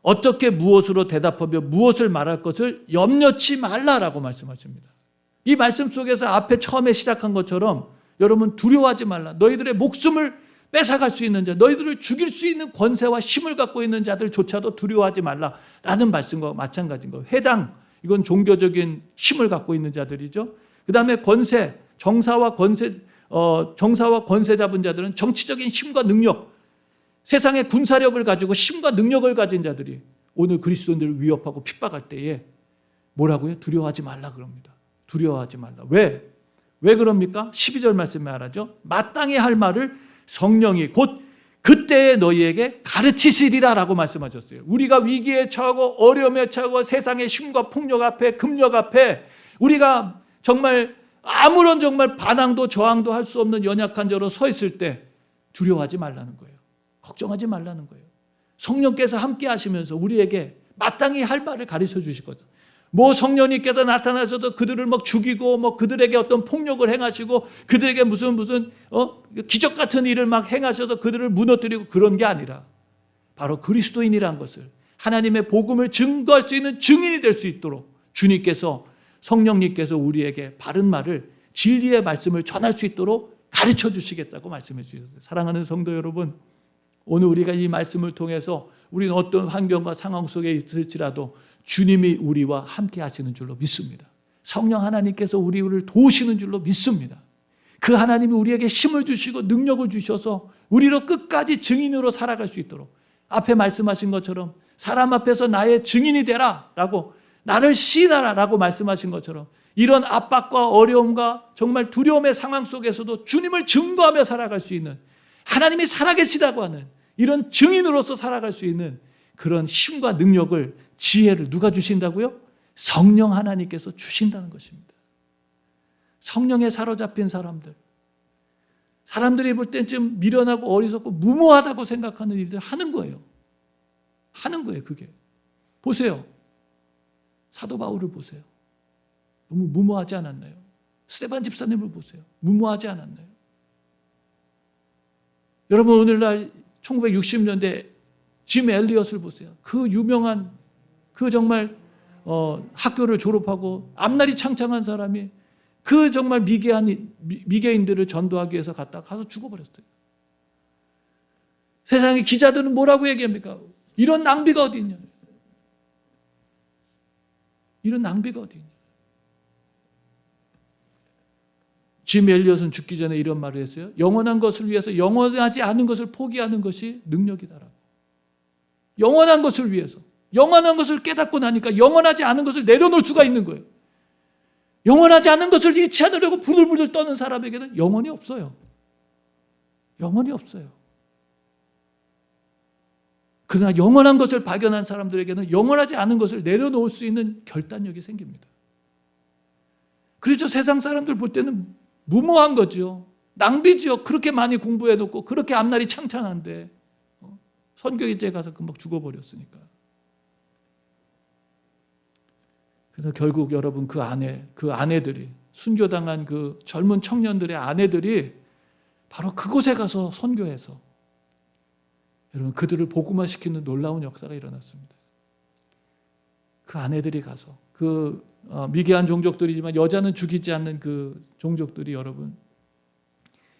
S1: 어떻게 무엇으로 대답하며 무엇을 말할 것을 염려치 말라라고 말씀하십니다. 이 말씀 속에서 앞에 처음에 시작한 것처럼 여러분 두려워하지 말라. 너희들의 목숨을 뺏어갈 수 있는 자, 너희들을 죽일 수 있는 권세와 힘을 갖고 있는 자들조차도 두려워하지 말라라는 말씀과 마찬가지인 거예요. 회당, 이건 종교적인 힘을 갖고 있는 자들이죠. 그 다음에 권세, 정사와 권세 잡은 자들은 정치적인 힘과 능력, 세상의 군사력을 가지고 힘과 능력을 가진 자들이 오늘 그리스도인들을 위협하고 핍박할 때에 뭐라고요? 두려워하지 말라 그럽니다. 두려워하지 말라. 왜 그럽니까? 12절 말씀에 말하죠. 마땅히 할 말을 성령이 곧 그때에 너희에게 가르치시리라 라고 말씀하셨어요. 우리가 위기에 처하고 어려움에 처하고 세상의 힘과 폭력 앞에, 금력 앞에 우리가 정말 아무런 정말 반항도 저항도 할 수 없는 연약한 자로 서 있을 때 두려워하지 말라는 거예요. 걱정하지 말라는 거예요. 성령께서 함께 하시면서 우리에게 마땅히 할 말을 가르쳐 주실 거죠. 뭐 성령님께서 나타나셔서 그들을 막 죽이고 뭐 그들에게 어떤 폭력을 행하시고 그들에게 무슨 기적 같은 일을 막 행하셔서 그들을 무너뜨리고 그런 게 아니라 바로 그리스도인이란 것을 하나님의 복음을 증거할 수 있는 증인이 될 수 있도록 주님께서 성령님께서 우리에게 바른 말을 진리의 말씀을 전할 수 있도록 가르쳐 주시겠다고 말씀해 주셨어요. 사랑하는 성도 여러분, 오늘 우리가 이 말씀을 통해서 우리는 어떤 환경과 상황 속에 있을지라도 주님이 우리와 함께 하시는 줄로 믿습니다. 성령 하나님께서 우리를 도우시는 줄로 믿습니다. 그 하나님이 우리에게 힘을 주시고 능력을 주셔서 우리로 끝까지 증인으로 살아갈 수 있도록 앞에 말씀하신 것처럼 사람 앞에서 나의 증인이 되라 라고 나를 시인하라 라고 말씀하신 것처럼 이런 압박과 어려움과 정말 두려움의 상황 속에서도 주님을 증거하며 살아갈 수 있는 하나님이 살아계시다고 하는 이런 증인으로서 살아갈 수 있는 그런 힘과 능력을 지혜를 누가 주신다고요? 성령 하나님께서 주신다는 것입니다. 성령에 사로잡힌 사람들이 볼 땐 좀 미련하고 어리석고 무모하다고 생각하는 일들 하는 거예요. 그게. 보세요. 사도 바울을 보세요. 너무 무모하지 않았나요? 스데반 집사님을 보세요. 무모하지 않았나요? 여러분 오늘날 1960년대 짐 엘리엇을 보세요. 그 유명한 그 정말 학교를 졸업하고 앞날이 창창한 사람이 그 정말 미개인들을 전도하기 위해서 가서 죽어버렸어요. 세상의 기자들은 뭐라고 얘기합니까? 이런 낭비가 어디 있냐? 이런 낭비가 어디 있냐? 짐 엘리엇은 죽기 전에 이런 말을 했어요. 영원한 것을 위해서 영원하지 않은 것을 포기하는 것이 능력이다라고. 영원한 것을 위해서. 영원한 것을 깨닫고 나니까 영원하지 않은 것을 내려놓을 수가 있는 거예요. 영원하지 않은 것을 잃지 않으려고 부들부들 떠는 사람에게는 영원이 없어요. 영원이 없어요. 그러나 영원한 것을 발견한 사람들에게는 영원하지 않은 것을 내려놓을 수 있는 결단력이 생깁니다. 그렇죠. 세상 사람들 볼 때는 무모한 거죠. 낭비죠. 그렇게 많이 공부해놓고 그렇게 앞날이 창창한데 선교제에 가서 금방 죽어버렸으니까. 그래서 결국 여러분 그 아내들이 순교당한 그 젊은 청년들의 아내들이 바로 그곳에 가서 선교해서 여러분 그들을 복음화시키는 놀라운 역사가 일어났습니다. 그 아내들이 가서 그 미개한 종족들이지만 여자는 죽이지 않는 그 종족들이 여러분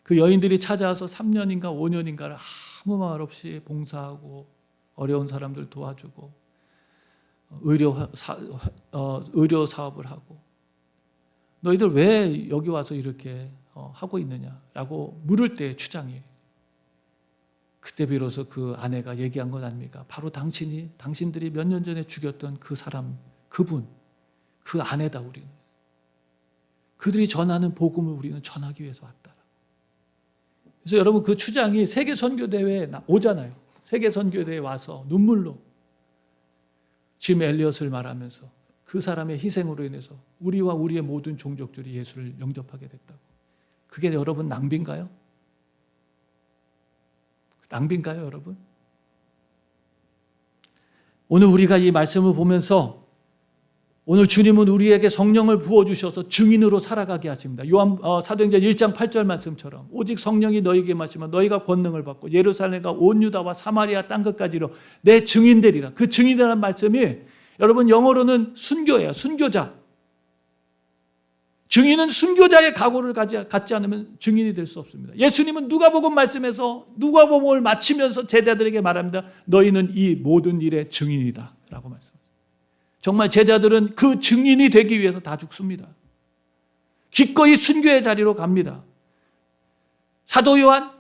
S1: 그 여인들이 찾아와서 3년인가 5년인가를 아무 말 없이 봉사하고 어려운 사람들 도와주고 의료 사업을 하고 너희들 왜 여기 와서 이렇게 하고 있느냐라고 물을 때 주장이 그때 비로소 그 아내가 얘기한 것 아닙니까? 바로 당신들이 몇 년 전에 죽였던 그 사람, 그분, 그 아내다 우리는. 그들이 전하는 복음을 우리는 전하기 위해서 왔다. 그래서 여러분 그 추장이 세계 선교대회에 오잖아요. 세계 선교대회에 와서 눈물로 짐 엘리엇을 말하면서 그 사람의 희생으로 인해서 우리와 우리의 모든 종족들이 예수를 영접하게 됐다고. 그게 여러분 낭비인가요? 낭비인가요, 여러분? 오늘 우리가 이 말씀을 보면서 오늘 주님은 우리에게 성령을 부어주셔서 증인으로 살아가게 하십니다. 사도행전 1장 8절 말씀처럼 오직 성령이 너희에게 마시면 너희가 권능을 받고 예루살렘과 온 유다와 사마리아 땅끝까지로 내 증인되리라. 그 증인이라는 말씀이 여러분 영어로는 순교예요. 순교자. 증인은 순교자의 각오를 갖지 않으면 증인이 될 수 없습니다. 예수님은 누가복음 말씀에서 누가복음을 마치면서 제자들에게 말합니다. 너희는 이 모든 일의 증인이다 라고 말씀합니다. 정말 제자들은 그 증인이 되기 위해서 다 죽습니다. 기꺼이 순교의 자리로 갑니다. 사도 요한,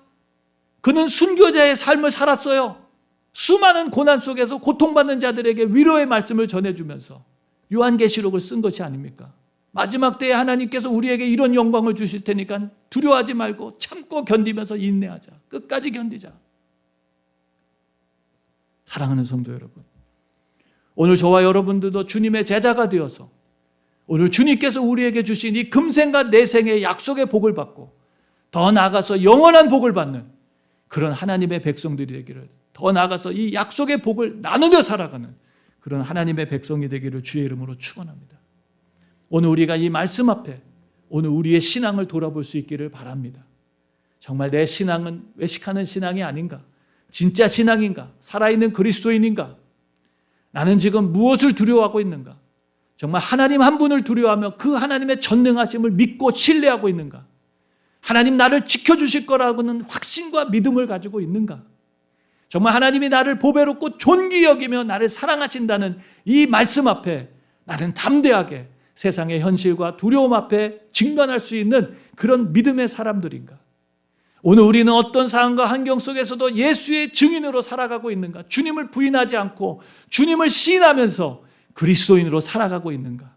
S1: 그는 순교자의 삶을 살았어요. 수많은 고난 속에서 고통받는 자들에게 위로의 말씀을 전해주면서 요한계시록을 쓴 것이 아닙니까? 마지막 때에 하나님께서 우리에게 이런 영광을 주실 테니까 두려워하지 말고 참고 견디면서 인내하자. 끝까지 견디자. 사랑하는 성도 여러분, 오늘 저와 여러분들도 주님의 제자가 되어서 오늘 주님께서 우리에게 주신 이 금생과 내생의 약속의 복을 받고 더 나아가서 영원한 복을 받는 그런 하나님의 백성들이 되기를, 더 나아가서 이 약속의 복을 나누며 살아가는 그런 하나님의 백성이 되기를 주의 이름으로 축원합니다. 오늘 우리가 이 말씀 앞에 오늘 우리의 신앙을 돌아볼 수 있기를 바랍니다. 정말 내 신앙은 외식하는 신앙이 아닌가? 진짜 신앙인가? 살아있는 그리스도인인가? 나는 지금 무엇을 두려워하고 있는가? 정말 하나님 한 분을 두려워하며 그 하나님의 전능하심을 믿고 신뢰하고 있는가? 하나님 나를 지켜주실 거라고는 확신과 믿음을 가지고 있는가? 정말 하나님이 나를 보배롭고 존귀 여기며 나를 사랑하신다는 이 말씀 앞에 나는 담대하게 세상의 현실과 두려움 앞에 직면할 수 있는 그런 믿음의 사람들인가? 오늘 우리는 어떤 상황과 환경 속에서도 예수의 증인으로 살아가고 있는가? 주님을 부인하지 않고 주님을 시인하면서 그리스도인으로 살아가고 있는가?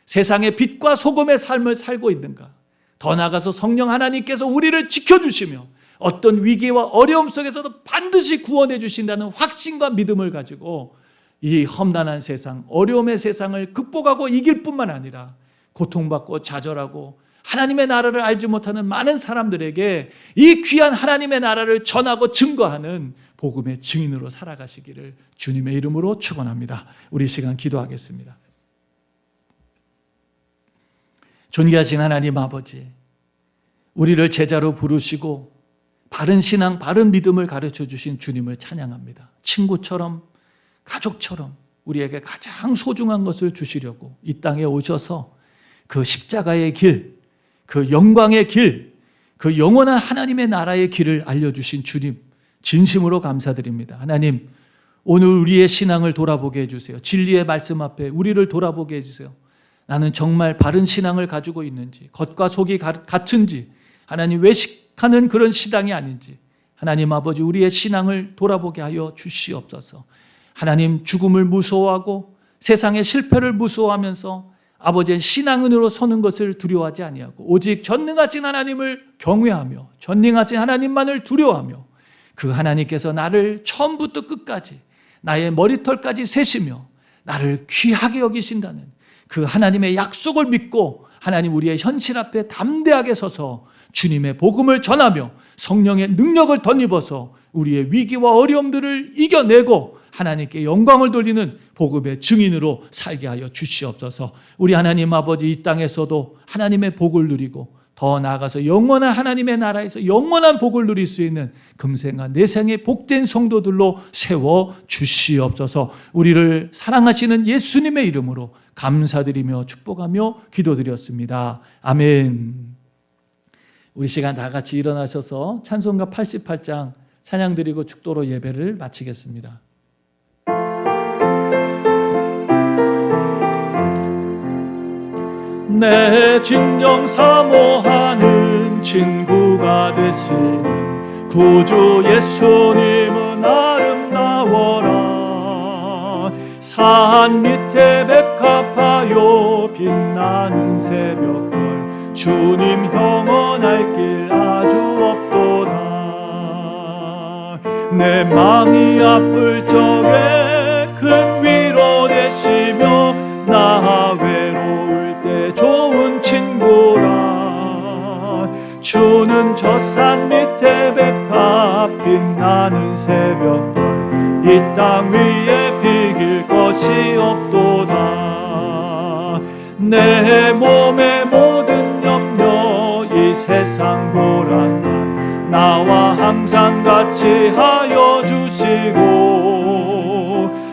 S1: 세상의 빛과 소금의 삶을 살고 있는가? 더 나아가서 성령 하나님께서 우리를 지켜주시며 어떤 위기와 어려움 속에서도 반드시 구원해 주신다는 확신과 믿음을 가지고 이 험난한 세상, 어려움의 세상을 극복하고 이길 뿐만 아니라 고통받고 좌절하고 하나님의 나라를 알지 못하는 많은 사람들에게 이 귀한 하나님의 나라를 전하고 증거하는 복음의 증인으로 살아가시기를 주님의 이름으로 축원합니다. 우리 시간 기도하겠습니다. 존귀하신 하나님 아버지, 우리를 제자로 부르시고 바른 신앙, 바른 믿음을 가르쳐 주신 주님을 찬양합니다. 친구처럼, 가족처럼 우리에게 가장 소중한 것을 주시려고 이 땅에 오셔서 그 십자가의 길, 그 영광의 길, 그 영원한 하나님의 나라의 길을 알려주신 주님, 진심으로 감사드립니다. 하나님, 오늘 우리의 신앙을 돌아보게 해주세요. 진리의 말씀 앞에 우리를 돌아보게 해주세요. 나는 정말 바른 신앙을 가지고 있는지, 겉과 속이 같은지, 하나님 외식하는 그런 신앙이 아닌지, 하나님 아버지 우리의 신앙을 돌아보게 하여 주시옵소서. 하나님, 죽음을 무서워하고 세상의 실패를 무서워하면서 아버지의 신앙으로 서는 것을 두려워하지 아니하고 오직 전능하신 하나님을 경외하며 전능하신 하나님만을 두려워하며 그 하나님께서 나를 처음부터 끝까지 나의 머리털까지 세시며 나를 귀하게 여기신다는 그 하나님의 약속을 믿고 하나님 우리의 현실 앞에 담대하게 서서 주님의 복음을 전하며 성령의 능력을 덧입어서 우리의 위기와 어려움들을 이겨내고 하나님께 영광을 돌리는 복음의 증인으로 살게 하여 주시옵소서. 우리 하나님 아버지 이 땅에서도 하나님의 복을 누리고 더 나아가서 영원한 하나님의 나라에서 영원한 복을 누릴 수 있는 금생과 내생의 복된 성도들로 세워 주시옵소서. 우리를 사랑하시는 예수님의 이름으로 감사드리며 축복하며 기도드렸습니다. 아멘. 우리 시간 다 같이 일어나셔서 찬송가 88장 찬양드리고 축도로 예배를 마치겠습니다. 내 진정 사모하는 친구가 되시는 구주 예수님은 아름다워라. 산 밑에 백합하여 빛나는 새벽별 주님 영원할 길 아주 없도다. 내 마음이 아플 적에 큰 위로 되시며 나 외로울 때 좋은 친구라. 주는 저 산 밑에 백합 빛나는 새벽별 이 땅 위에 비길 것이 없도다. 내 몸의 모든 염려 이 세상 고난만 나와 항상 같이 하여 주시고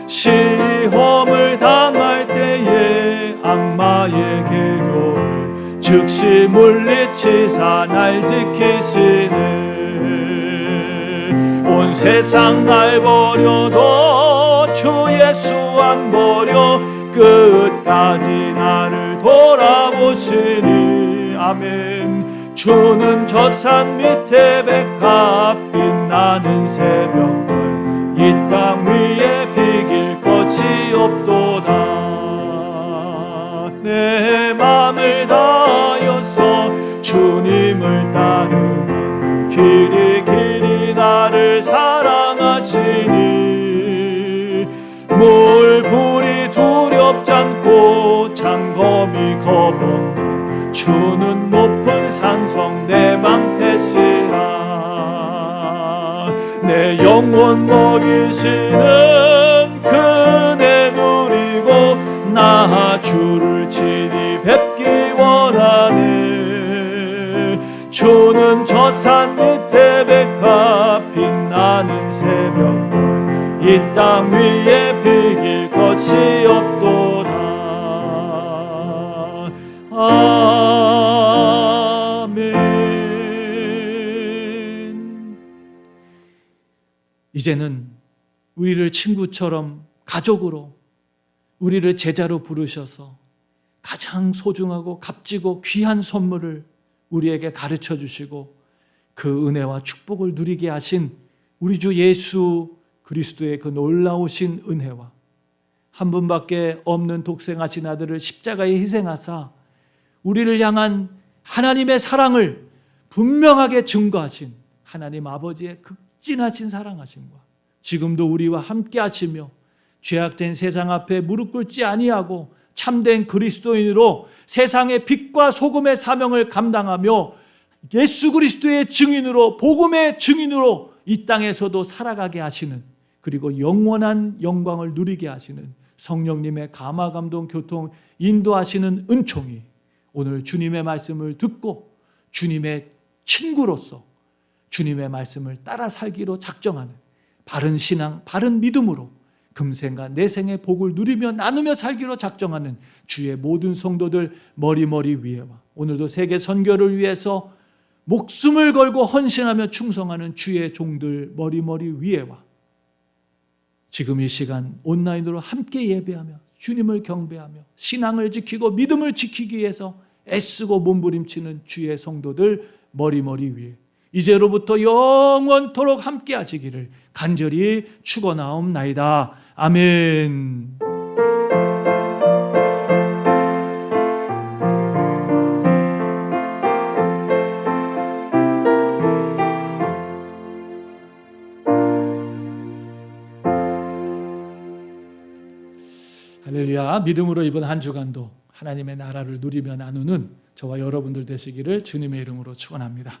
S1: 시험을 당할 때에 악마의 계교를 즉시 물리치사 날 지키시네. 온 세상 날 버려도 주 예수 안 버려 끝까지 나를 돌아보시니. 아멘. 주는 저 산 밑에 백합 빛나는 새벽별 이 땅 위에 비길 것이 없도다. 내 맘을 겁없나 주는 높은 산성 내 맘 뺏으라 내 영혼 먹이시는 그네 누리고 나 주를 친히 뵙기 원하네 주는 저 산 밑에 백합 빛나는 새벽별 이 땅 위에 비길 것이 없도다 아멘. 이제는 우리를 친구처럼 가족으로 우리를 제자로 부르셔서 가장 소중하고 값지고 귀한 선물을 우리에게 가르쳐 주시고 그 은혜와 축복을 누리게 하신 우리 주 예수 그리스도의 그 놀라우신 은혜와 한 분밖에 없는 독생하신 아들을 십자가에 희생하사 우리를 향한 하나님의 사랑을 분명하게 증거하신 하나님 아버지의 극진하신 사랑하심과 지금도 우리와 함께 하시며 죄악된 세상 앞에 무릎 꿇지 아니하고 참된 그리스도인으로 세상의 빛과 소금의 사명을 감당하며 예수 그리스도의 증인으로 복음의 증인으로 이 땅에서도 살아가게 하시는 그리고 영원한 영광을 누리게 하시는 성령님의 감화 감동 교통 인도하시는 은총이 오늘 주님의 말씀을 듣고 주님의 친구로서 주님의 말씀을 따라 살기로 작정하는 바른 신앙, 바른 믿음으로 금생과 내생의 복을 누리며 나누며 살기로 작정하는 주의 모든 성도들 머리머리 위에와 오늘도 세계 선교를 위해서 목숨을 걸고 헌신하며 충성하는 주의 종들 머리머리 위에와 지금 이 시간 온라인으로 함께 예배하며 주님을 경배하며 신앙을 지키고 믿음을 지키기 위해서 애쓰고 몸부림치는 주의 성도들 머리머리 위에 이제로부터 영원토록 함께 하시기를 간절히 축원하옵나이다. 아멘. 할렐루야. 믿음으로 이번 한 주간도 하나님의 나라를 누리며 나누는 저와 여러분들 되시기를 주님의 이름으로 축원합니다.